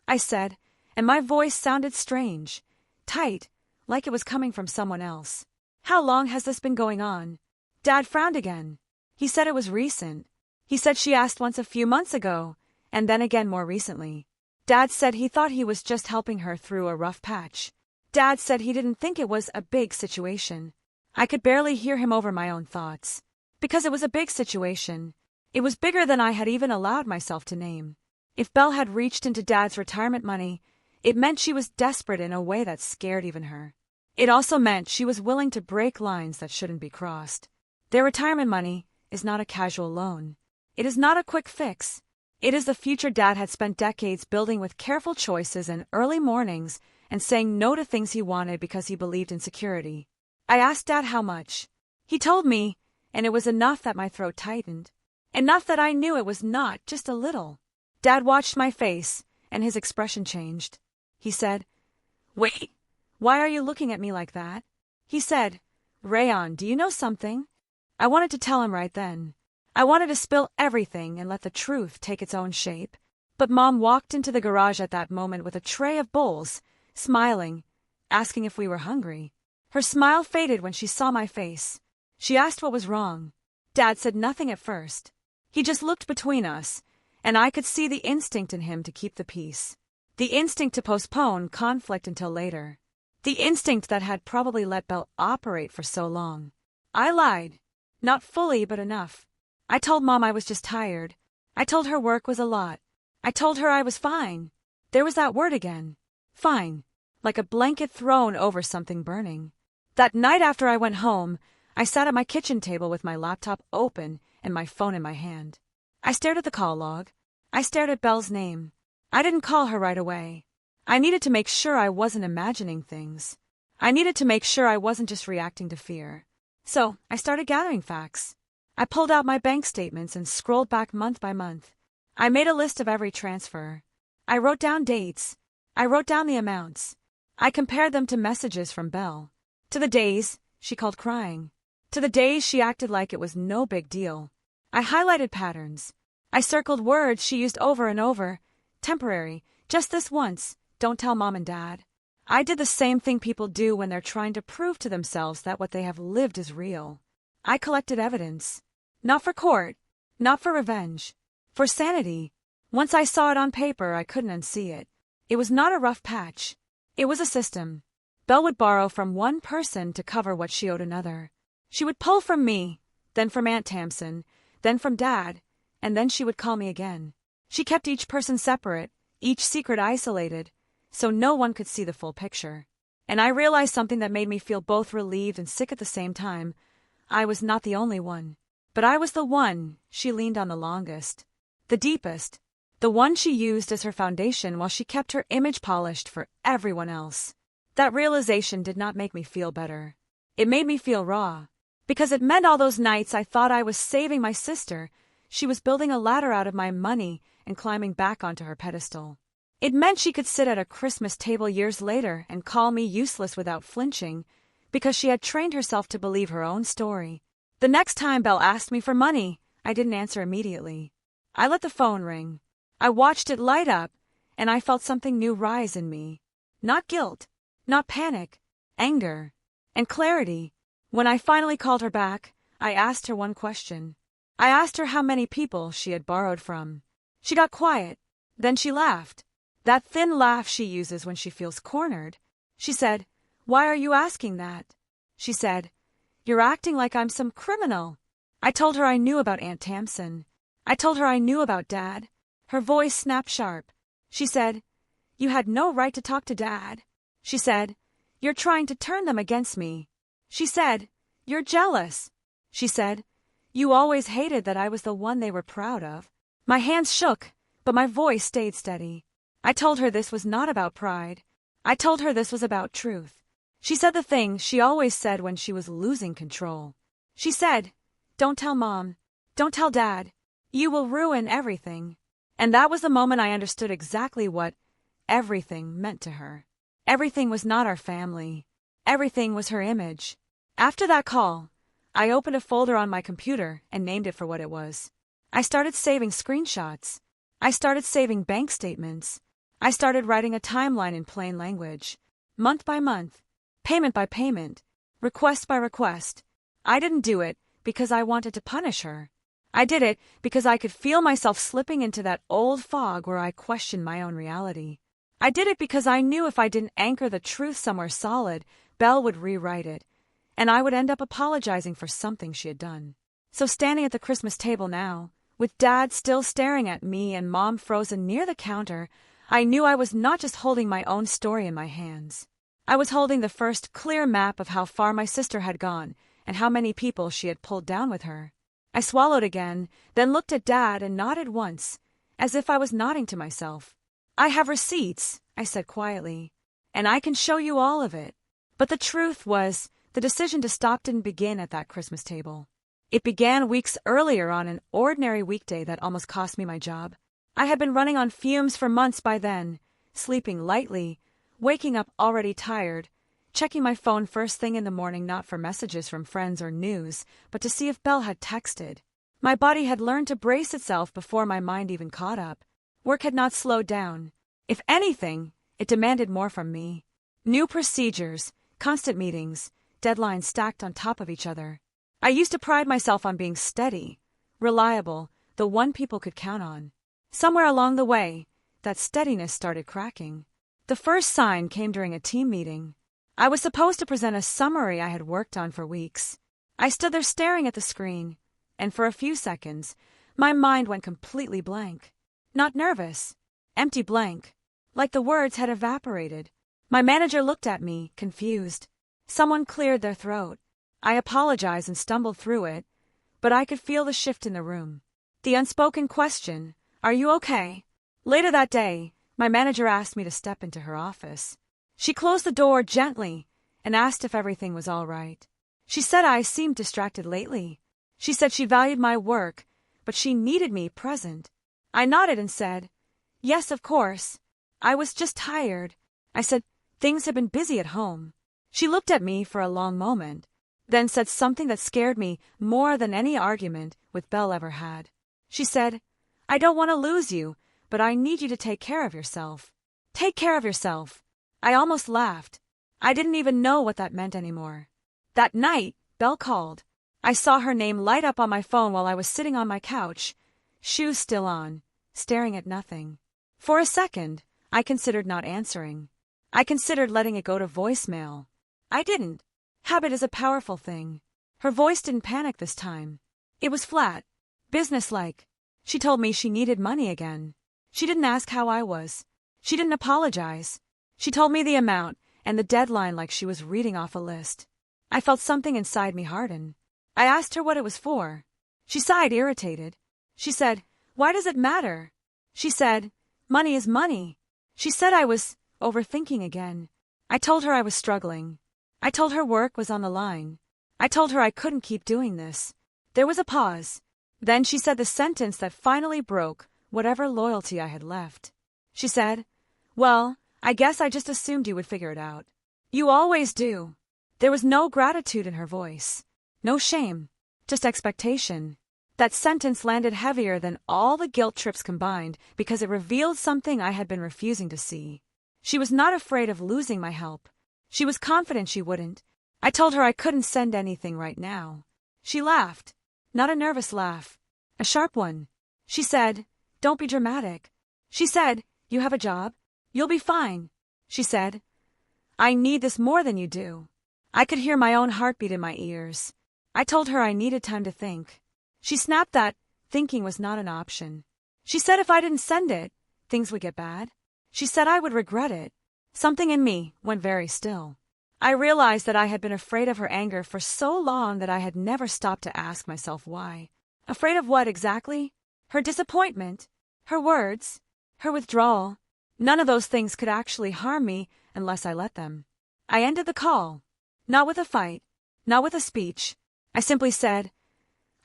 I said, and my voice sounded strange, tight, like it was coming from someone else. "How long has this been going on?" Dad frowned again. He said it was recent. He said she asked once a few months ago, and then again more recently. Dad said he thought he was just helping her through a rough patch. Dad said he didn't think it was a big situation. I could barely hear him over my own thoughts. Because it was a big situation. It was bigger than I had even allowed myself to name. If Belle had reached into Dad's retirement money, it meant she was desperate in a way that scared even her. It also meant she was willing to break lines that shouldn't be crossed. Their retirement money is not a casual loan. It is not a quick fix. It is the future Dad had spent decades building with careful choices and early mornings and saying no to things he wanted because he believed in security. I asked Dad how much. He told me, and it was enough that my throat tightened. Enough that I knew it was not just a little. Dad watched my face, and his expression changed. He said, "Wait, why are you looking at me like that?" He said, "Rayon, do you know something?" I wanted to tell him right then. I wanted to spill everything and let the truth take its own shape. But Mom walked into the garage at that moment with a tray of bowls, smiling, asking if we were hungry. Her smile faded when she saw my face. She asked what was wrong. Dad said nothing at first. He just looked between us, and I could see the instinct in him to keep the peace. The instinct to postpone conflict until later. The instinct that had probably let Belle operate for so long. I lied. Not fully, but enough. I told Mom I was just tired. I told her work was a lot. I told her I was fine. There was that word again. Fine. Like a blanket thrown over something burning. That night after I went home, I sat at my kitchen table with my laptop open and my phone in my hand. I stared at the call log. I stared at Belle's name. I didn't call her right away. I needed to make sure I wasn't imagining things. I needed to make sure I wasn't just reacting to fear. So, I started gathering facts. I pulled out my bank statements and scrolled back month by month. I made a list of every transfer. I wrote down dates. I wrote down the amounts. I compared them to messages from Belle. To the days she called crying. To the days she acted like it was no big deal. I highlighted patterns. I circled words she used over and over. Temporary, just this once, don't tell mom and dad. I did the same thing people do when they're trying to prove to themselves that what they have lived is real. I collected evidence. Not for court, not for revenge, for sanity. Once I saw it on paper, I couldn't unsee it. It was not a rough patch. It was a system. Belle would borrow from one person to cover what she owed another. She would pull from me, then from Aunt Tamsin, then from Dad, and then she would call me again. She kept each person separate, each secret isolated, so no one could see the full picture. And I realized something that made me feel both relieved and sick at the same time. I was not the only one. But I was the one she leaned on the longest, the deepest, the one she used as her foundation while she kept her image polished for everyone else. That realization did not make me feel better. It made me feel raw, because it meant all those nights I thought I was saving my sister, she was building a ladder out of my money and climbing back onto her pedestal. It meant she could sit at a Christmas table years later and call me useless without flinching, because she had trained herself to believe her own story. The next time Belle asked me for money, I didn't answer immediately. I let the phone ring. I watched it light up, and I felt something new rise in me. Not guilt, not panic, anger, and clarity. When I finally called her back, I asked her one question. I asked her how many people she had borrowed from. She got quiet. Then she laughed. That thin laugh she uses when she feels cornered. She said, "Why are you asking that?" She said, "You're acting like I'm some criminal." I told her I knew about Aunt Tamsin. I told her I knew about Dad. Her voice snapped sharp. She said, "You had no right to talk to Dad." She said, "You're trying to turn them against me." She said, "You're jealous." She said, "You always hated that I was the one they were proud of." My hands shook, but my voice stayed steady. I told her this was not about pride. I told her this was about truth. She said the thing she always said when she was losing control. She said, "Don't tell Mom. Don't tell Dad. You will ruin everything." And that was the moment I understood exactly what everything meant to her. Everything was not our family. Everything was her image. After that call, I opened a folder on my computer and named it for what it was. I started saving screenshots. I started saving bank statements. I started writing a timeline in plain language. Month by month, payment by payment, request by request. I didn't do it because I wanted to punish her. I did it because I could feel myself slipping into that old fog where I questioned my own reality. I did it because I knew if I didn't anchor the truth somewhere solid, Belle would rewrite it, and I would end up apologizing for something she had done. So standing at the Christmas table now, with Dad still staring at me and Mom frozen near the counter, I knew I was not just holding my own story in my hands. I was holding the first clear map of how far my sister had gone and how many people she had pulled down with her. I swallowed again, then looked at Dad and nodded once, as if I was nodding to myself. "I have receipts," I said quietly, "and I can show you all of it." But the truth was, the decision to stop didn't begin at that Christmas table. It began weeks earlier on an ordinary weekday that almost cost me my job. I had been running on fumes for months by then, sleeping lightly, waking up already tired, checking my phone first thing in the morning not for messages from friends or news, but to see if Belle had texted. My body had learned to brace itself before my mind even caught up. Work had not slowed down. If anything, it demanded more from me. New procedures, constant meetings, deadlines stacked on top of each other. I used to pride myself on being steady, reliable, the one people could count on. Somewhere along the way, that steadiness started cracking. The first sign came during a team meeting. I was supposed to present a summary I had worked on for weeks. I stood there staring at the screen, and for a few seconds, my mind went completely blank. Not nervous, empty blank, like the words had evaporated. My manager looked at me, confused. Someone cleared their throat. I apologized and stumbled through it, but I could feel the shift in the room. The unspoken question, "Are you okay?" Later that day, my manager asked me to step into her office. She closed the door gently and asked if everything was all right. She said I seemed distracted lately. She said she valued my work, but she needed me present. I nodded and said, "Yes, of course. I was just tired." I said, "Things have been busy at home." She looked at me for a long moment, then said something that scared me more than any argument with Belle ever had. She said, "I don't want to lose you, but I need you to take care of yourself." Take care of yourself. I almost laughed. I didn't even know what that meant anymore. That night, Belle called. I saw her name light up on my phone while I was sitting on my couch, shoes still on, staring at nothing. For a second, I considered not answering. I considered letting it go to voicemail. I didn't. Habit is a powerful thing. Her voice didn't panic this time. It was flat, businesslike. She told me she needed money again. She didn't ask how I was. She didn't apologize. She told me the amount and the deadline like she was reading off a list. I felt something inside me harden. I asked her what it was for. She sighed, irritated. She said, "Why does it matter?" She said, "Money is money." She said I was overthinking again. I told her I was struggling. I told her work was on the line. I told her I couldn't keep doing this. There was a pause. Then she said the sentence that finally broke whatever loyalty I had left. She said, "Well, I guess I just assumed you would figure it out. You always do." There was no gratitude in her voice. No shame. Just expectation. That sentence landed heavier than all the guilt trips combined because it revealed something I had been refusing to see. She was not afraid of losing my help. She was confident she wouldn't. I told her I couldn't send anything right now. She laughed. Not a nervous laugh. A sharp one. She said, "Don't be dramatic." She said, "You have a job. You'll be fine." She said, "I need this more than you do." I could hear my own heartbeat in my ears. I told her I needed time to think. She snapped that thinking was not an option. She said if I didn't send it, things would get bad. She said I would regret it. Something in me went very still. I realized that I had been afraid of her anger for so long that I had never stopped to ask myself why. Afraid of what exactly? Her disappointment? Her words? Her withdrawal? None of those things could actually harm me unless I let them. I ended the call. Not with a fight. Not with a speech. I simply said,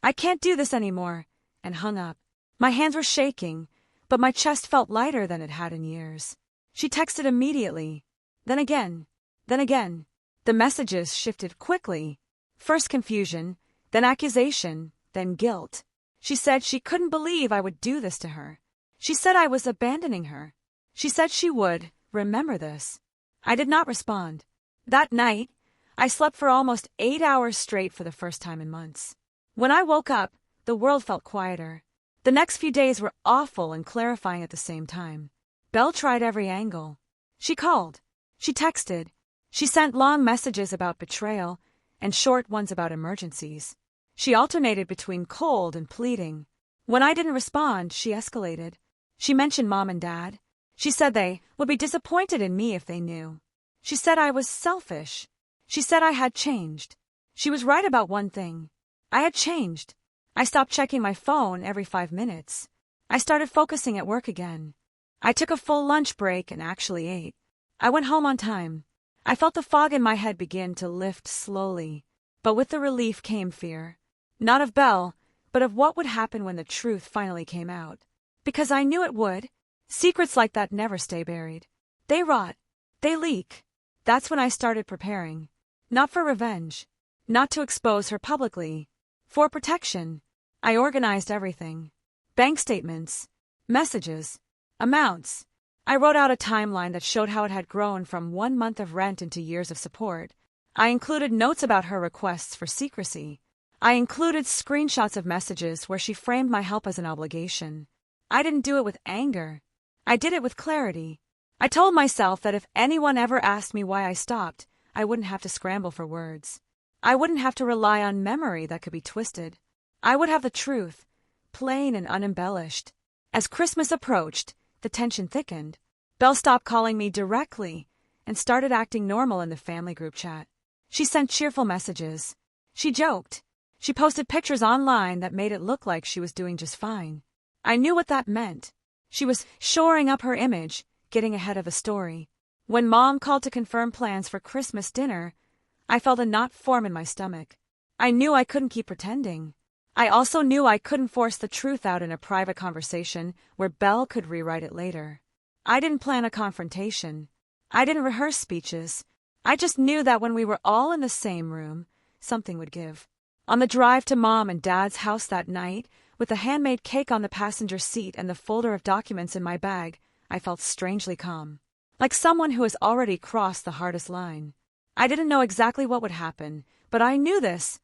"I can't do this anymore," and hung up. My hands were shaking, but my chest felt lighter than it had in years. She texted immediately. Then again. Then again. The messages shifted quickly. First confusion, then accusation, then guilt. She said she couldn't believe I would do this to her. She said I was abandoning her. She said she would remember this. I did not respond. That night, I slept for almost 8 hours straight for the first time in months. When I woke up, the world felt quieter. The next few days were awful and clarifying at the same time. Belle tried every angle. She called. She texted. She sent long messages about betrayal and short ones about emergencies. She alternated between cold and pleading. When I didn't respond, she escalated. She mentioned Mom and Dad. She said they would be disappointed in me if they knew. She said I was selfish. She said I had changed. She was right about one thing. I had changed. I stopped checking my phone every 5 minutes. I started focusing at work again. I took a full lunch break and actually ate. I went home on time. I felt the fog in my head begin to lift slowly. But with the relief came fear. Not of Belle, but of what would happen when the truth finally came out. Because I knew it would. Secrets like that never stay buried. They rot. They leak. That's when I started preparing. Not for revenge. Not to expose her publicly. For protection. I organized everything. Bank statements. Messages. Amounts. I wrote out a timeline that showed how it had grown from 1 month of rent into years of support. I included notes about her requests for secrecy. I included screenshots of messages where she framed my help as an obligation. I didn't do it with anger. I did it with clarity. I told myself that if anyone ever asked me why I stopped, I wouldn't have to scramble for words. I wouldn't have to rely on memory that could be twisted. I would have the truth, plain and unembellished. As Christmas approached, the tension thickened. Belle stopped calling me directly and started acting normal in the family group chat. She sent cheerful messages. She joked. She posted pictures online that made it look like she was doing just fine. I knew what that meant. She was shoring up her image, getting ahead of the story. When Mom called to confirm plans for Christmas dinner, I felt a knot form in my stomach. I knew I couldn't keep pretending. I also knew I couldn't force the truth out in a private conversation where Belle could rewrite it later. I didn't plan a confrontation. I didn't rehearse speeches. I just knew that when we were all in the same room, something would give. On the drive to Mom and Dad's house that night, with the handmade cake on the passenger seat and the folder of documents in my bag, I felt strangely calm. Like someone who has already crossed the hardest line. I didn't know exactly what would happen, but I knew this.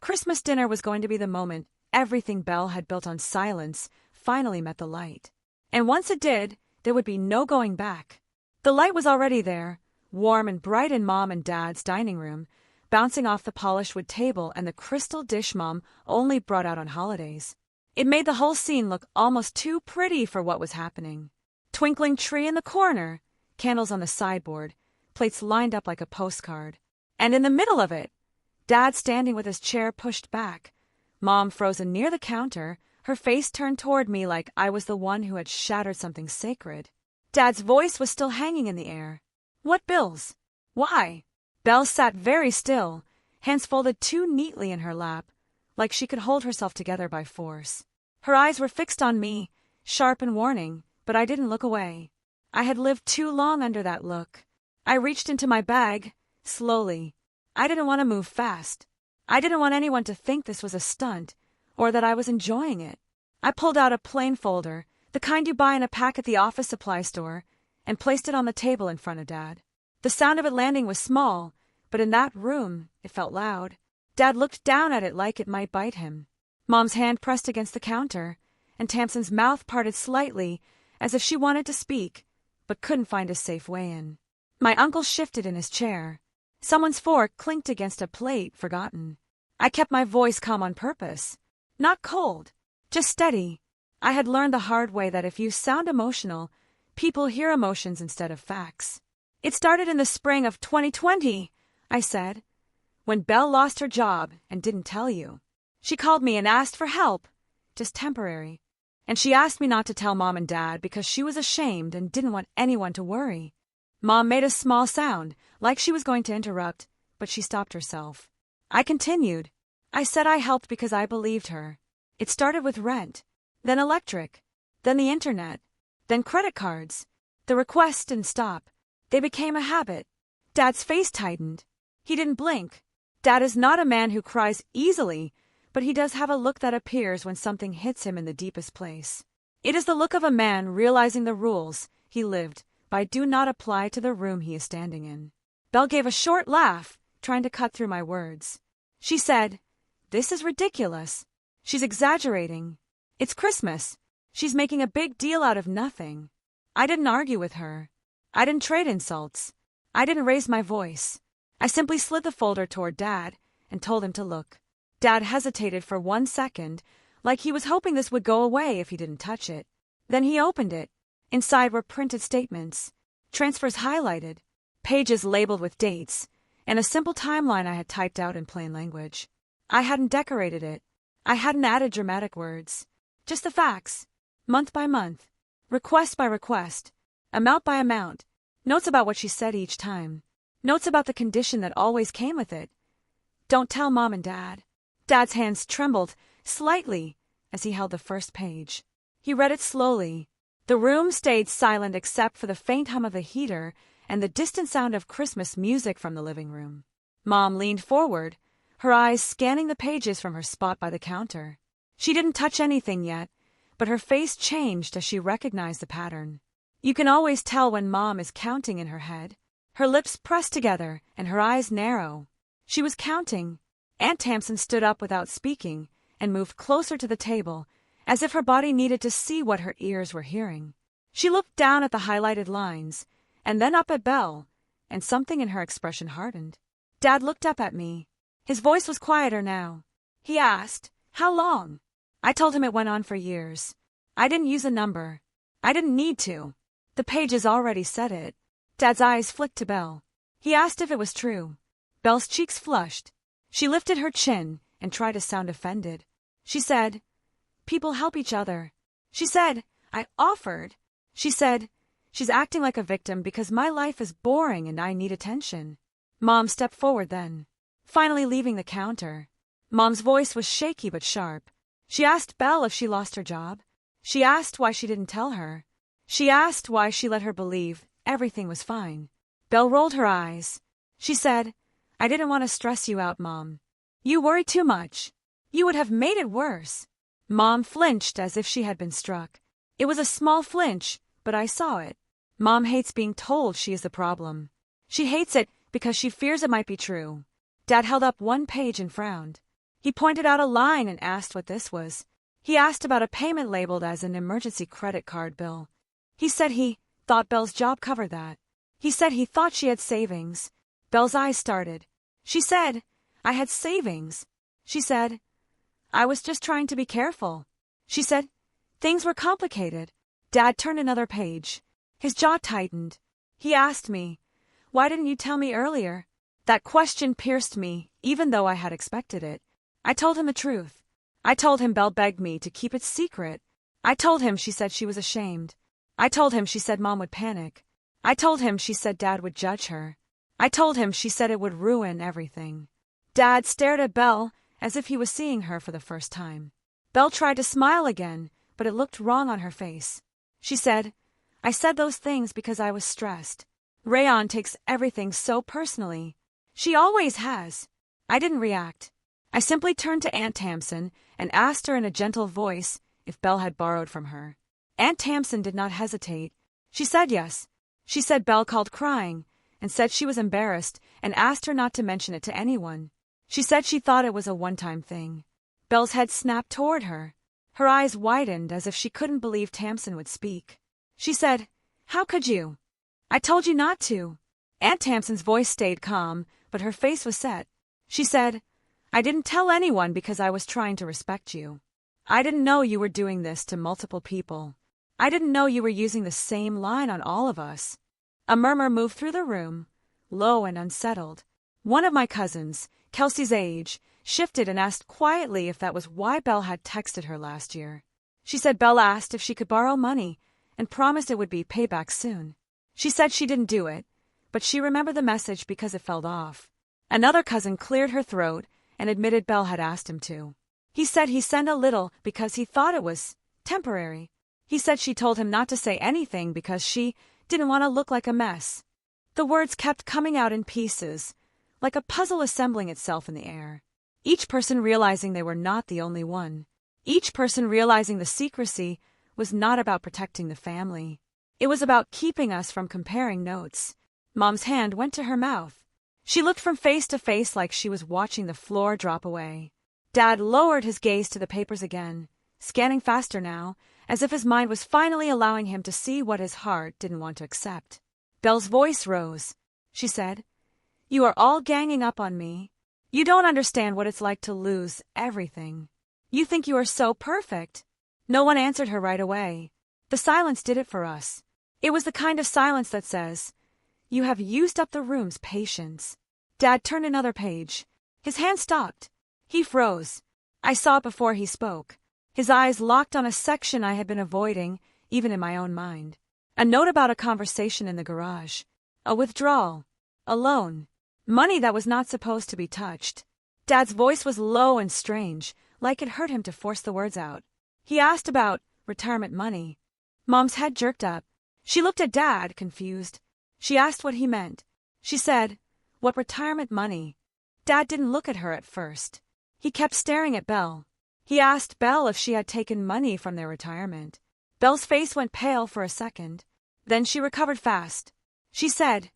Christmas dinner was going to be the moment everything Belle had built on silence finally met the light. And once it did, there would be no going back. The light was already there, warm and bright in Mom and Dad's dining room, bouncing off the polished wood table and the crystal dish Mom only brought out on holidays. It made the whole scene look almost too pretty for what was happening. Twinkling tree in the corner, candles on the sideboard, plates lined up like a postcard. And in the middle of it, Dad standing with his chair pushed back, Mom frozen near the counter, her face turned toward me like I was the one who had shattered something sacred. Dad's voice was still hanging in the air. "What bills? Why?" Belle sat very still, hands folded too neatly in her lap, like she could hold herself together by force. Her eyes were fixed on me, sharp and warning, but I didn't look away. I had lived too long under that look. I reached into my bag, slowly. I didn't want to move fast. I didn't want anyone to think this was a stunt, or that I was enjoying it. I pulled out a plain folder, the kind you buy in a pack at the office supply store, and placed it on the table in front of Dad. The sound of it landing was small, but in that room, it felt loud. Dad looked down at it like it might bite him. Mom's hand pressed against the counter, and Tamsin's mouth parted slightly, as if she wanted to speak, but couldn't find a safe way in. My uncle shifted in his chair. Someone's fork clinked against a plate, forgotten. I kept my voice calm on purpose. Not cold, just steady. I had learned the hard way that if you sound emotional, people hear emotions instead of facts. "It started in the spring of 2020, I said, when Belle lost her job and didn't tell you. She called me and asked for help, just temporary. And she asked me not to tell Mom and Dad because she was ashamed and didn't want anyone to worry." Mom made a small sound, like she was going to interrupt, but she stopped herself. I continued. I said I helped because I believed her. It started with rent, then electric, then the internet, then credit cards. The requests didn't stop. They became a habit. Dad's face tightened. He didn't blink. Dad is not a man who cries easily, but he does have a look that appears when something hits him in the deepest place. It is the look of a man realizing the rules he lived by do not apply to the room he is standing in. Belle gave a short laugh, trying to cut through my words. She said, "This is ridiculous. She's exaggerating. It's Christmas. She's making a big deal out of nothing." I didn't argue with her. I didn't trade insults. I didn't raise my voice. I simply slid the folder toward Dad and told him to look. Dad hesitated for 1 second, like he was hoping this would go away if he didn't touch it. Then he opened it. Inside were printed statements, transfers highlighted, pages labeled with dates, and a simple timeline I had typed out in plain language. I hadn't decorated it. I hadn't added dramatic words. Just the facts, month by month, request by request, amount by amount, notes about what she said each time, notes about the condition that always came with it. "Don't tell Mom and Dad." Dad's hands trembled slightly as he held the first page. He read it slowly. The room stayed silent except for the faint hum of the heater and the distant sound of Christmas music from the living room. Mom leaned forward, her eyes scanning the pages from her spot by the counter. She didn't touch anything yet, but her face changed as she recognized the pattern. You can always tell when Mom is counting in her head. Her lips pressed together and her eyes narrow. She was counting. Aunt Tamsin stood up without speaking and moved closer to the table, as if her body needed to see what her ears were hearing. She looked down at the highlighted lines, and then up at Belle, and something in her expression hardened. Dad looked up at me. His voice was quieter now. He asked, "How long?" I told him it went on for years. I didn't use a number. I didn't need to. The pages already said it. Dad's eyes flicked to Belle. He asked if it was true. Belle's cheeks flushed. She lifted her chin and tried to sound offended. She said, "People help each other." She said, "I offered." She said, "She's acting like a victim because my life is boring and I need attention." Mom stepped forward then, finally leaving the counter. Mom's voice was shaky but sharp. She asked Belle if she lost her job. She asked why she didn't tell her. She asked why she let her believe everything was fine. Belle rolled her eyes. She said, "I didn't want to stress you out, Mom. You worry too much. You would have made it worse." Mom flinched as if she had been struck. It was a small flinch, but I saw it. Mom hates being told she is the problem. She hates it because she fears it might be true. Dad held up one page and frowned. He pointed out a line and asked what this was. He asked about a payment labeled as an emergency credit card bill. He said he thought Belle's job covered that. He said he thought she had savings. Belle's eyes started. She said, "I had savings." She said, "I was just trying to be careful." She said, "Things were complicated." Dad turned another page. His jaw tightened. He asked me, "Why didn't you tell me earlier?" That question pierced me, even though I had expected it. I told him the truth. I told him Belle begged me to keep it secret. I told him she said she was ashamed. I told him she said Mom would panic. I told him she said Dad would judge her. I told him she said it would ruin everything. Dad stared at Belle as if he was seeing her for the first time. Belle tried to smile again, but it looked wrong on her face. She said, "I said those things because I was stressed. Rayon takes everything so personally. She always has." I didn't react. I simply turned to Aunt Tamsin and asked her in a gentle voice if Belle had borrowed from her. Aunt Tamsin did not hesitate. She said yes. She said Belle called crying and said she was embarrassed and asked her not to mention it to anyone. She said she thought it was a one-time thing. Belle's head snapped toward her. Her eyes widened as if she couldn't believe Tamsin would speak. She said, "How could you? I told you not to." Aunt Tamsin's voice stayed calm, but her face was set. She said, "I didn't tell anyone because I was trying to respect you. I didn't know you were doing this to multiple people. I didn't know you were using the same line on all of us." A murmur moved through the room, low and unsettled. One of my cousins, Kelsey's age, shifted and asked quietly if that was why Belle had texted her last year. She said Belle asked if she could borrow money and promised it would be paid back soon. She said she didn't do it, but she remembered the message because it fell off. Another cousin cleared her throat and admitted Belle had asked him to. He said he sent a little because he thought it was temporary. He said she told him not to say anything because she didn't want to look like a mess. The words kept coming out in pieces, like a puzzle assembling itself in the air. Each person realizing they were not the only one. Each person realizing the secrecy was not about protecting the family. It was about keeping us from comparing notes. Mom's hand went to her mouth. She looked from face to face like she was watching the floor drop away. Dad lowered his gaze to the papers again, scanning faster now, as if his mind was finally allowing him to see what his heart didn't want to accept. Belle's voice rose. She said, "You are all ganging up on me. You don't understand what it's like to lose everything. You think you are so perfect." No one answered her right away. The silence did it for us. It was the kind of silence that says, "You have used up the room's patience." Dad turned another page. His hand stopped. He froze. I saw it before he spoke. His eyes locked on a section I had been avoiding, even in my own mind. A note about a conversation in the garage. A withdrawal. A loan. Money that was not supposed to be touched. Dad's voice was low and strange, like it hurt him to force the words out. He asked about retirement money. Mom's head jerked up. She looked at Dad, confused. She asked what he meant. She said, "What retirement money?" Dad didn't look at her at first. He kept staring at Belle. He asked Belle if she had taken money from their retirement. Belle's face went pale for a second. Then she recovered fast. She said,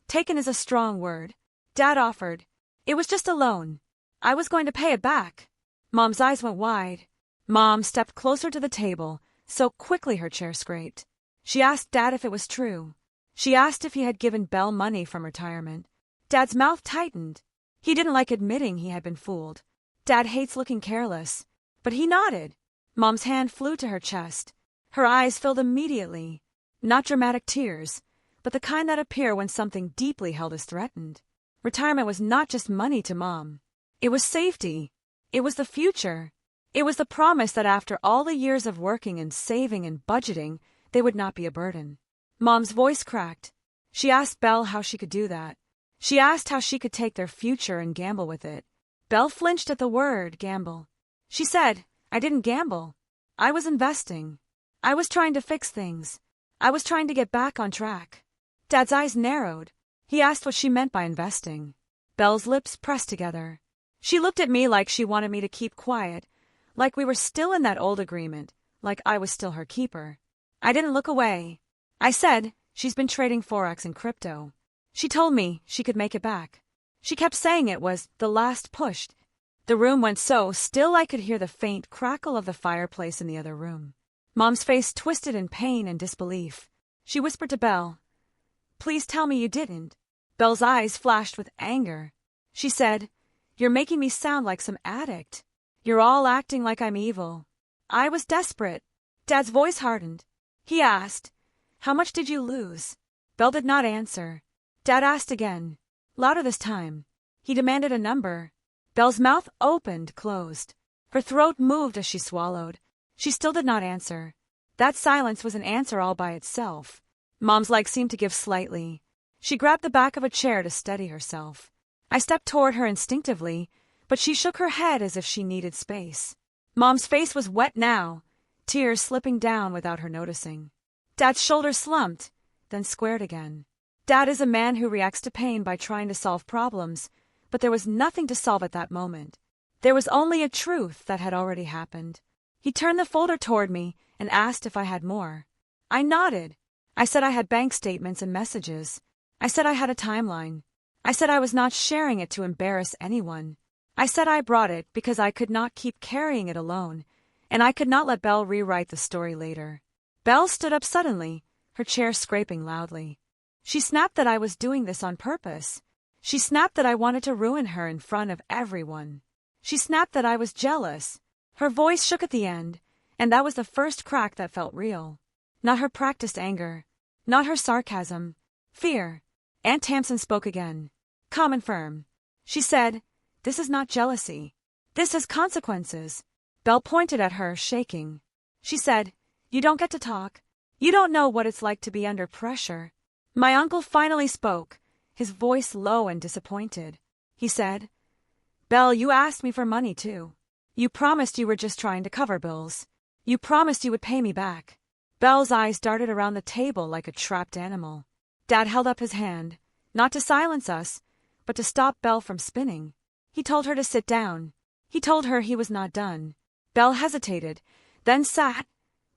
"Taken is a strong word." Dad offered, "It was just a loan. I was going to pay it back." Mom's eyes went wide. Mom stepped closer to the table, so quickly her chair scraped. She asked Dad if it was true. She asked if he had given Belle money from retirement. Dad's mouth tightened. He didn't like admitting he had been fooled. Dad hates looking careless. But he nodded. Mom's hand flew to her chest. Her eyes filled immediately. Not dramatic tears, but the kind that appear when something deeply held is threatened. Retirement was not just money to Mom. It was safety. It was the future. It was the promise that after all the years of working and saving and budgeting, they would not be a burden. Mom's voice cracked. She asked Belle how she could do that. She asked how she could take their future and gamble with it. Belle flinched at the word gamble. She said, I didn't gamble. I was investing. I was trying to fix things. I was trying to get back on track. Dad's eyes narrowed. He asked what she meant by investing. Belle's lips pressed together. She looked at me like she wanted me to keep quiet, like we were still in that old agreement, like I was still her keeper. I didn't look away. I said, she's been trading Forex and crypto. She told me she could make it back. She kept saying it was the last push. The room went so still I could hear the faint crackle of the fireplace in the other room. Mom's face twisted in pain and disbelief. She whispered to Belle, Please tell me you didn't. Belle's eyes flashed with anger. She said, You're making me sound like some addict. You're all acting like I'm evil. I was desperate. Dad's voice hardened. He asked, How much did you lose? Belle did not answer. Dad asked again, louder this time. He demanded a number. Belle's mouth opened, closed. Her throat moved as she swallowed. She still did not answer. That silence was an answer all by itself. Mom's legs seemed to give slightly. She grabbed the back of a chair to steady herself. I stepped toward her instinctively, but she shook her head as if she needed space. Mom's face was wet now, tears slipping down without her noticing. Dad's shoulders slumped, then squared again. Dad is a man who reacts to pain by trying to solve problems, but there was nothing to solve at that moment. There was only a truth that had already happened. He turned the folder toward me and asked if I had more. I nodded. I said I had bank statements and messages. I said I had a timeline. I said I was not sharing it to embarrass anyone. I said I brought it because I could not keep carrying it alone, and I could not let Belle rewrite the story later. Belle stood up suddenly, her chair scraping loudly. She snapped that I was doing this on purpose. She snapped that I wanted to ruin her in front of everyone. She snapped that I was jealous. Her voice shook at the end, and that was the first crack that felt real. Not her practiced anger. Not her sarcasm. Fear. Aunt Tamsin spoke again. Calm and firm. She said, This is not jealousy. This has consequences. Belle pointed at her, shaking. She said, You don't get to talk. You don't know what it's like to be under pressure. My uncle finally spoke, his voice low and disappointed. He said, Belle, you asked me for money too. You promised you were just trying to cover bills. You promised you would pay me back. Belle's eyes darted around the table like a trapped animal. Dad held up his hand, not to silence us, but to stop Belle from spinning. He told her to sit down. He told her he was not done. Belle hesitated, then sat,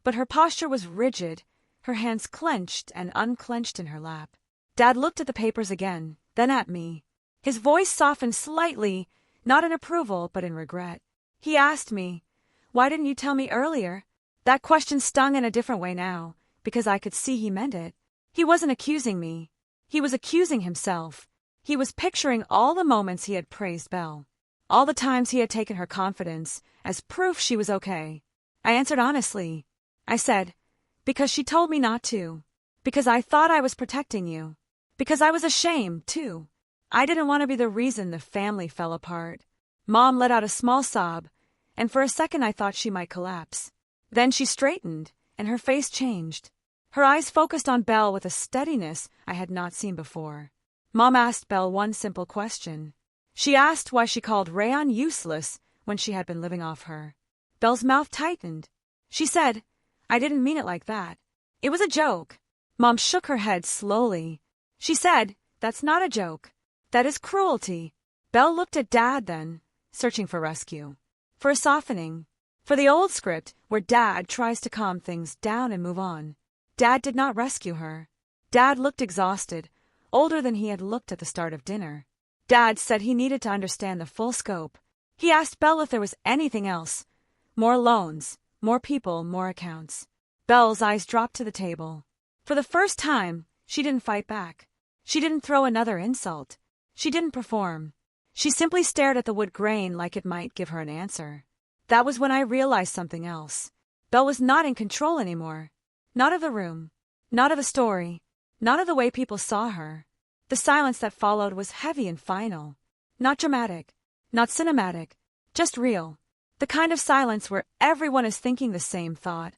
but her posture was rigid, her hands clenched and unclenched in her lap. Dad looked at the papers again, then at me. His voice softened slightly, not in approval but in regret. He asked me, Why didn't you tell me earlier? That question stung in a different way now, because I could see he meant it. He wasn't accusing me. He was accusing himself. He was picturing all the moments he had praised Belle, all the times he had taken her confidence as proof she was okay. I answered honestly. I said, Because she told me not to. Because I thought I was protecting you. Because I was ashamed, too. I didn't want to be the reason the family fell apart. Mom let out a small sob, and for a second I thought she might collapse. Then she straightened, and her face changed. Her eyes focused on Belle with a steadiness I had not seen before. Mom asked Belle one simple question. She asked why she called Rayon useless when she had been living off her. Belle's mouth tightened. She said, I didn't mean it like that. It was a joke. Mom shook her head slowly. She said, That's not a joke. That is cruelty. Belle looked at Dad then, searching for rescue. For a softening. For the old script where Dad tries to calm things down and move on. Dad did not rescue her. Dad looked exhausted, older than he had looked at the start of dinner. Dad said he needed to understand the full scope. He asked Belle if there was anything else. More loans, more people, more accounts. Belle's eyes dropped to the table. For the first time, she didn't fight back. She didn't throw another insult. She didn't perform. She simply stared at the wood grain like it might give her an answer. That was when I realized something else. Belle was not in control anymore. Not of the room. Not of the story. Not of the way people saw her. The silence that followed was heavy and final. Not dramatic. Not cinematic, just real. The kind of silence where everyone is thinking the same thought,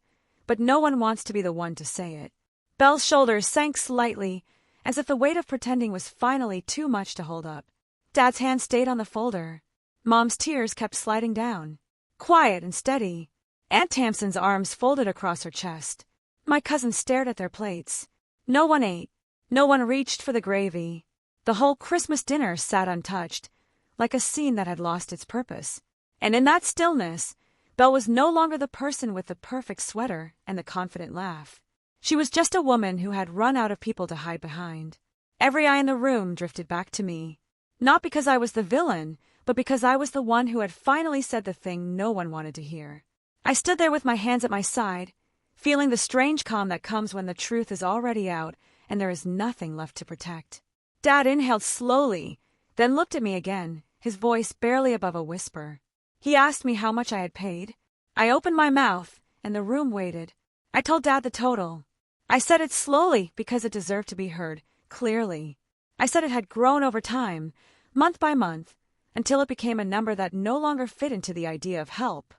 but no one wants to be the one to say it. Belle's shoulders sank slightly, as if the weight of pretending was finally too much to hold up. Dad's hand stayed on the folder. Mom's tears kept sliding down. Quiet and steady. Aunt Tamsin's arms folded across her chest. My cousins stared at their plates. No one ate. No one reached for the gravy. The whole Christmas dinner sat untouched, like a scene that had lost its purpose. And in that stillness, Belle was no longer the person with the perfect sweater and the confident laugh. She was just a woman who had run out of people to hide behind. Every eye in the room drifted back to me. Not because I was the villain, but because I was the one who had finally said the thing no one wanted to hear. I stood there with my hands at my side, feeling the strange calm that comes when the truth is already out and there is nothing left to protect. Dad inhaled slowly, then looked at me again, his voice barely above a whisper. He asked me how much I had paid. I opened my mouth, and the room waited. I told Dad the total. I said it slowly because it deserved to be heard, clearly. I said it had grown over time, month by month, until it became a number that no longer fit into the idea of help.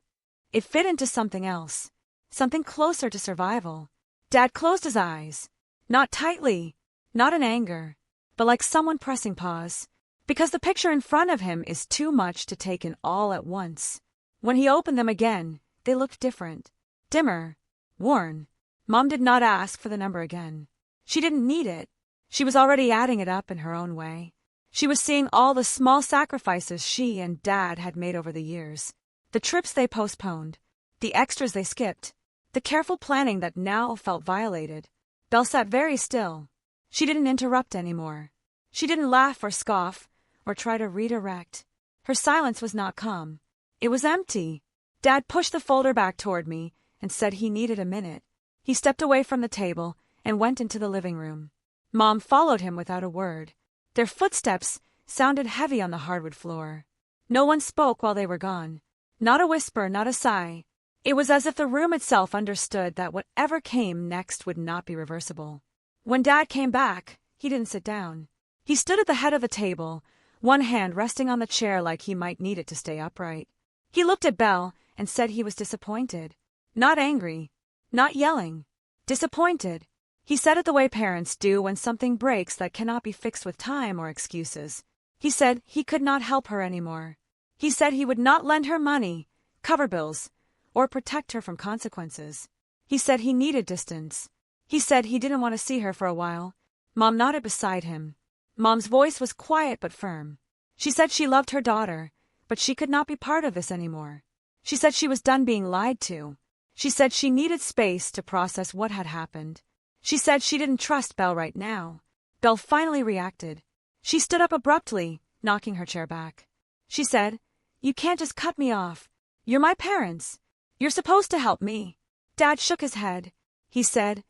It fit into something else, something closer to survival. Dad closed his eyes. Not tightly, not in anger, but like someone pressing pause, because the picture in front of him is too much to take in all at once. When he opened them again, they looked different, dimmer, worn. Mom did not ask for the number again. She didn't need it. She was already adding it up in her own way. She was seeing all the small sacrifices she and Dad had made over the years. The trips they postponed, the extras they skipped, the careful planning that now felt violated. Belle sat very still. She didn't interrupt anymore. She didn't laugh or scoff or try to redirect. Her silence was not calm. It was empty. Dad pushed the folder back toward me and said he needed a minute. He stepped away from the table and went into the living room. Mom followed him without a word. Their footsteps sounded heavy on the hardwood floor. No one spoke while they were gone. Not a whisper, not a sigh. It was as if the room itself understood that whatever came next would not be reversible. When Dad came back, he didn't sit down. He stood at the head of the table, one hand resting on the chair like he might need it to stay upright. He looked at Belle and said he was disappointed. Not angry, not yelling. Disappointed. He said it the way parents do when something breaks that cannot be fixed with time or excuses. He said he could not help her anymore. He said he would not lend her money, cover bills, or protect her from consequences. He said he needed distance. He said he didn't want to see her for a while. Mom nodded beside him. Mom's voice was quiet but firm. She said she loved her daughter, but she could not be part of this anymore. She said she was done being lied to. She said she needed space to process what had happened. She said she didn't trust Belle right now. Belle finally reacted. She stood up abruptly, knocking her chair back. She said, "You can't just cut me off. You're my parents. You're supposed to help me." Dad shook his head. He said,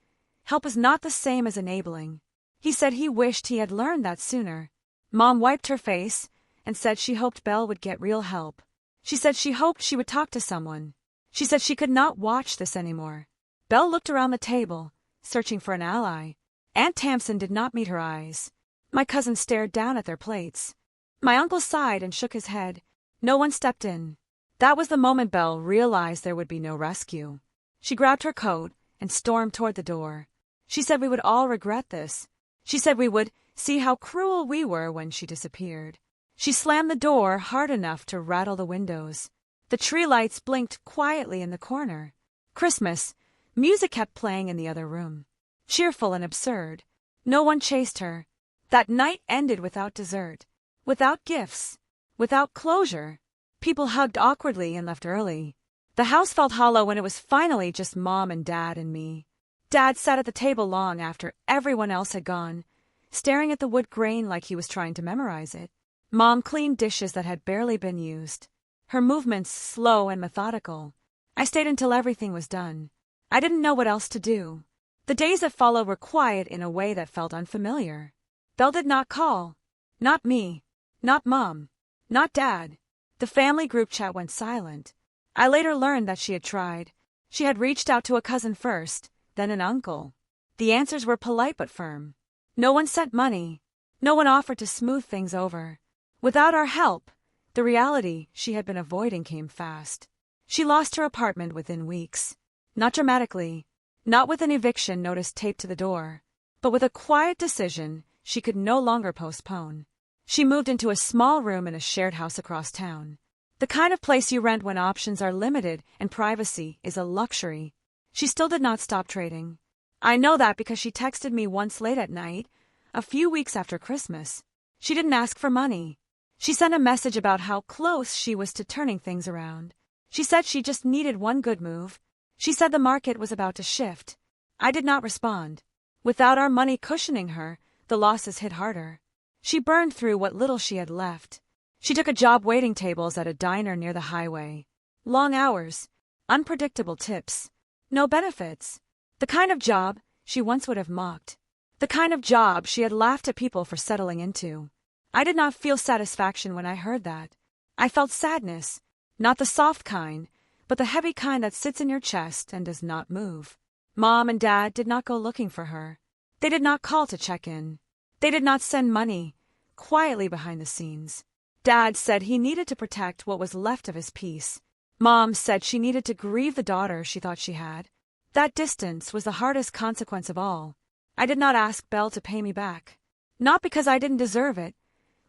"Help is not the same as enabling." He said he wished he had learned that sooner. Mom wiped her face and said she hoped Belle would get real help. She said she hoped she would talk to someone. She said she could not watch this anymore. Belle looked around the table, searching for an ally. Aunt Tamsin did not meet her eyes. My cousins stared down at their plates. My uncle sighed and shook his head. No one stepped in. That was the moment Belle realized there would be no rescue. She grabbed her coat and stormed toward the door. She said we would all regret this. She said we would see how cruel we were when she disappeared. She slammed the door hard enough to rattle the windows. The tree lights blinked quietly in the corner. Christmas. Music kept playing in the other room. Cheerful and absurd. No one chased her. That night ended without dessert, without gifts, without closure. People hugged awkwardly and left early. The house felt hollow when it was finally just Mom and Dad and me. Dad sat at the table long after everyone else had gone, staring at the wood grain like he was trying to memorize it. Mom cleaned dishes that had barely been used. Her movements slow and methodical. I stayed until everything was done. I didn't know what else to do. The days that followed were quiet in a way that felt unfamiliar. Belle did not call. Not me. Not Mom. Not Dad. The family group chat went silent. I later learned that she had tried. She had reached out to a cousin first, then an uncle. The answers were polite but firm. No one sent money. No one offered to smooth things over. Without our help, The reality she had been avoiding came fast. She lost her apartment within weeks. Not dramatically, not with an eviction notice taped to the door, but with a quiet decision she could no longer postpone. She moved into a small room in a shared house across town. The kind of place you rent when options are limited and privacy is a luxury. She still did not stop trading. I know that because she texted me once late at night, a few weeks after Christmas. She didn't ask for money. She sent a message about how close she was to turning things around. She said she just needed one good move. She said the market was about to shift. I did not respond. Without our money cushioning her, the losses hit harder. She burned through what little she had left. She took a job waiting tables at a diner near the highway. Long hours, unpredictable tips, no benefits. The kind of job she once would have mocked. The kind of job she had laughed at people for settling into. I did not feel satisfaction when I heard that. I felt sadness, not the soft kind, but the heavy kind that sits in your chest and does not move. Mom and Dad did not go looking for her. They did not call to check in. They did not send money, quietly behind the scenes. Dad said he needed to protect what was left of his peace. Mom said she needed to grieve the daughter she thought she had. That distance was the hardest consequence of all. I did not ask Belle to pay me back. Not because I didn't deserve it,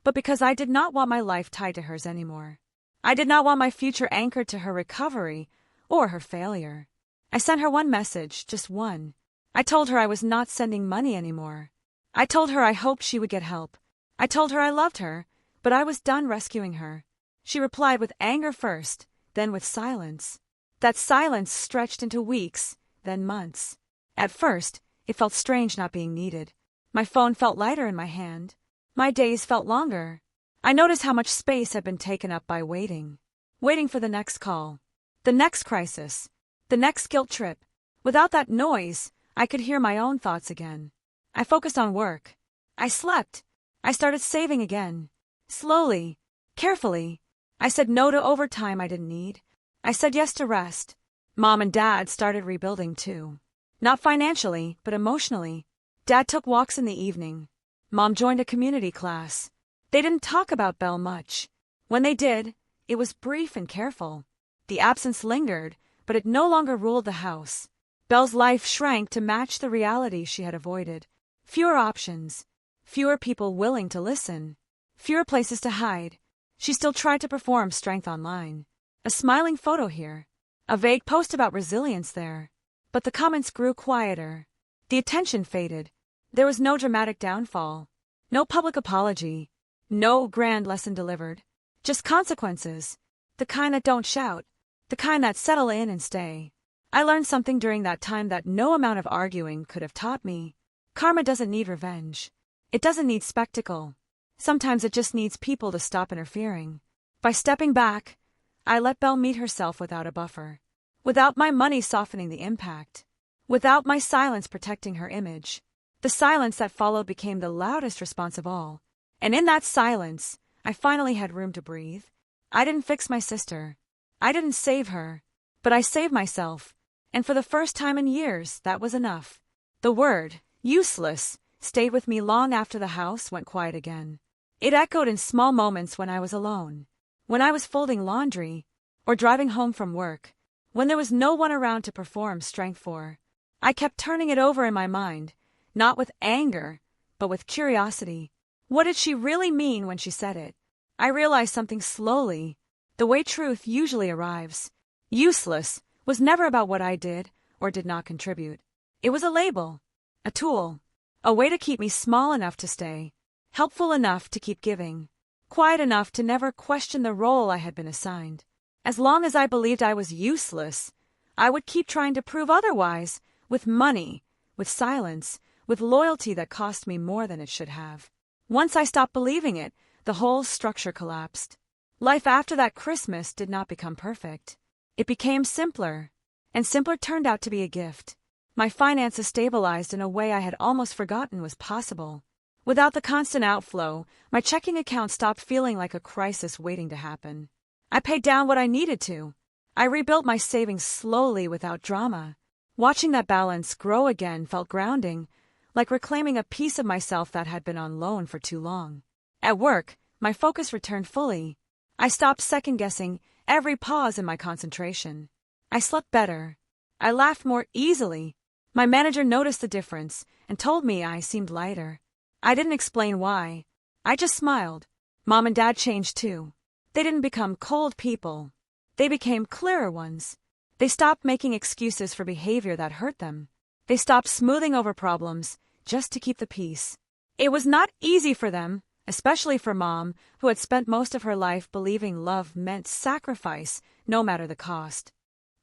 but because I did not want my life tied to hers anymore. I did not want my future anchored to her recovery or her failure. I sent her one message, just one. I told her I was not sending money anymore. I told her I hoped she would get help. I told her I loved her, but I was done rescuing her. She replied with anger first, then with silence. That silence stretched into weeks, then months. At first, it felt strange not being needed. My phone felt lighter in my hand. My days felt longer. I noticed how much space had been taken up by waiting. Waiting for the next call, the next crisis, the next guilt trip. Without that noise, I could hear my own thoughts again. I focused on work. I slept. I started saving again. Slowly, carefully. I said no to overtime I didn't need. I said yes to rest. Mom and Dad started rebuilding too. Not financially, but emotionally. Dad took walks in the evening. Mom joined a community class. They didn't talk about Belle much. When they did, it was brief and careful. The absence lingered, but it no longer ruled the house. Belle's life shrank to match the reality she had avoided. Fewer options. Fewer people willing to listen. Fewer places to hide. She still tried to perform strength online. A smiling photo here. A vague post about resilience there. But the comments grew quieter. The attention faded. There was no dramatic downfall. No public apology. No grand lesson delivered. Just consequences. The kind that don't shout. The kind that settle in and stay. I learned something during that time that no amount of arguing could have taught me. Karma doesn't need revenge. It doesn't need spectacle. Sometimes it just needs people to stop interfering. By stepping back, I let Belle meet herself without a buffer. Without my money softening the impact. Without my silence protecting her image. The silence that followed became the loudest response of all. And in that silence, I finally had room to breathe. I didn't fix my sister. I didn't save her. But I saved myself. And for the first time in years, that was enough. The word, useless, stayed with me long after the house went quiet again. It echoed in small moments when I was alone. When I was folding laundry. Or driving home from work. When there was no one around to perform strength for. I kept turning it over in my mind. Not with anger, but with curiosity. What did she really mean when she said it? I realized something slowly. The way truth usually arrives. Useless was never about what I did or did not contribute. It was a label. A tool. A way to keep me small enough to stay. Helpful enough to keep giving. Quiet enough to never question the role I had been assigned. As long as I believed I was useless, I would keep trying to prove otherwise, with money, with silence, with loyalty that cost me more than it should have. Once I stopped believing it, the whole structure collapsed. Life after that Christmas did not become perfect. It became simpler, and simpler turned out to be a gift. My finances stabilized in a way I had almost forgotten was possible. Without the constant outflow, my checking account stopped feeling like a crisis waiting to happen. I paid down what I needed to. I rebuilt my savings slowly without drama. Watching that balance grow again felt grounding, like reclaiming a piece of myself that had been on loan for too long. At work, my focus returned fully. I stopped second-guessing every pause in my concentration. I slept better. I laughed more easily. My manager noticed the difference and told me I seemed lighter. I didn't explain why. I just smiled. Mom and Dad changed too. They didn't become cold people. They became clearer ones. They stopped making excuses for behavior that hurt them. They stopped smoothing over problems just to keep the peace. It was not easy for them, especially for Mom, who had spent most of her life believing love meant sacrifice, no matter the cost.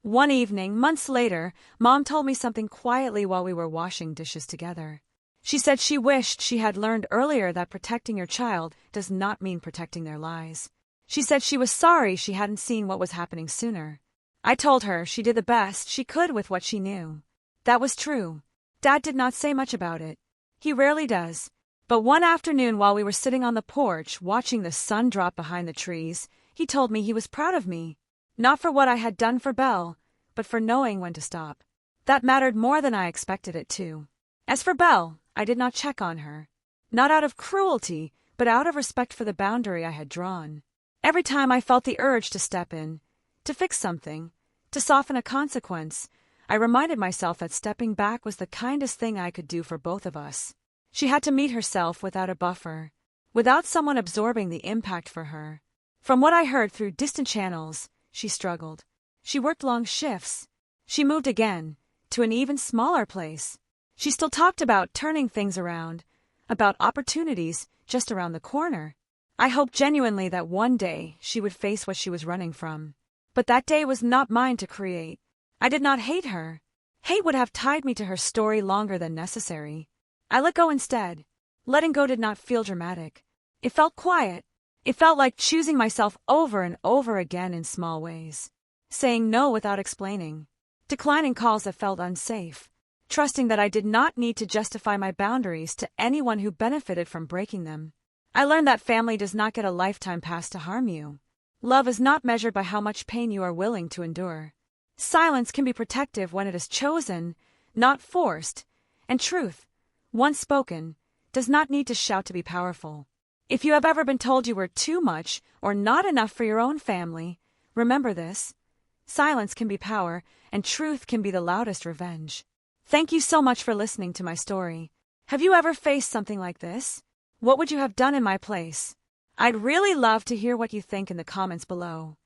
One evening, months later, Mom told me something quietly while we were washing dishes together. She said she wished she had learned earlier that protecting your child does not mean protecting their lies. She said she was sorry she hadn't seen what was happening sooner. I told her she did the best she could with what she knew. That was true. Dad did not say much about it. He rarely does. But one afternoon while we were sitting on the porch watching the sun drop behind the trees, he told me he was proud of me. Not for what I had done for Belle, but for knowing when to stop. That mattered more than I expected it to. As for Belle, I did not check on her. Not out of cruelty, but out of respect for the boundary I had drawn. Every time I felt the urge to step in, to fix something, to soften a consequence, I reminded myself that stepping back was the kindest thing I could do for both of us. She had to meet herself without a buffer, without someone absorbing the impact for her. From what I heard through distant channels, she struggled. She worked long shifts. She moved again, to an even smaller place. She still talked about turning things around, about opportunities just around the corner. I hoped genuinely that one day she would face what she was running from. But that day was not mine to create. I did not hate her. Hate would have tied me to her story longer than necessary. I let go instead. Letting go did not feel dramatic. It felt quiet. It felt like choosing myself over and over again in small ways. Saying no without explaining. Declining calls that felt unsafe. Trusting that I did not need to justify my boundaries to anyone who benefited from breaking them. I learned that family does not get a lifetime pass to harm you. Love is not measured by how much pain you are willing to endure. Silence can be protective when it is chosen, not forced. And truth, once spoken, does not need to shout to be powerful. If you have ever been told you were too much or not enough for your own family, remember this. Silence can be power, and truth can be the loudest revenge. Thank you so much for listening to my story. Have you ever faced something like this? What would you have done in my place? I'd really love to hear what you think in the comments below.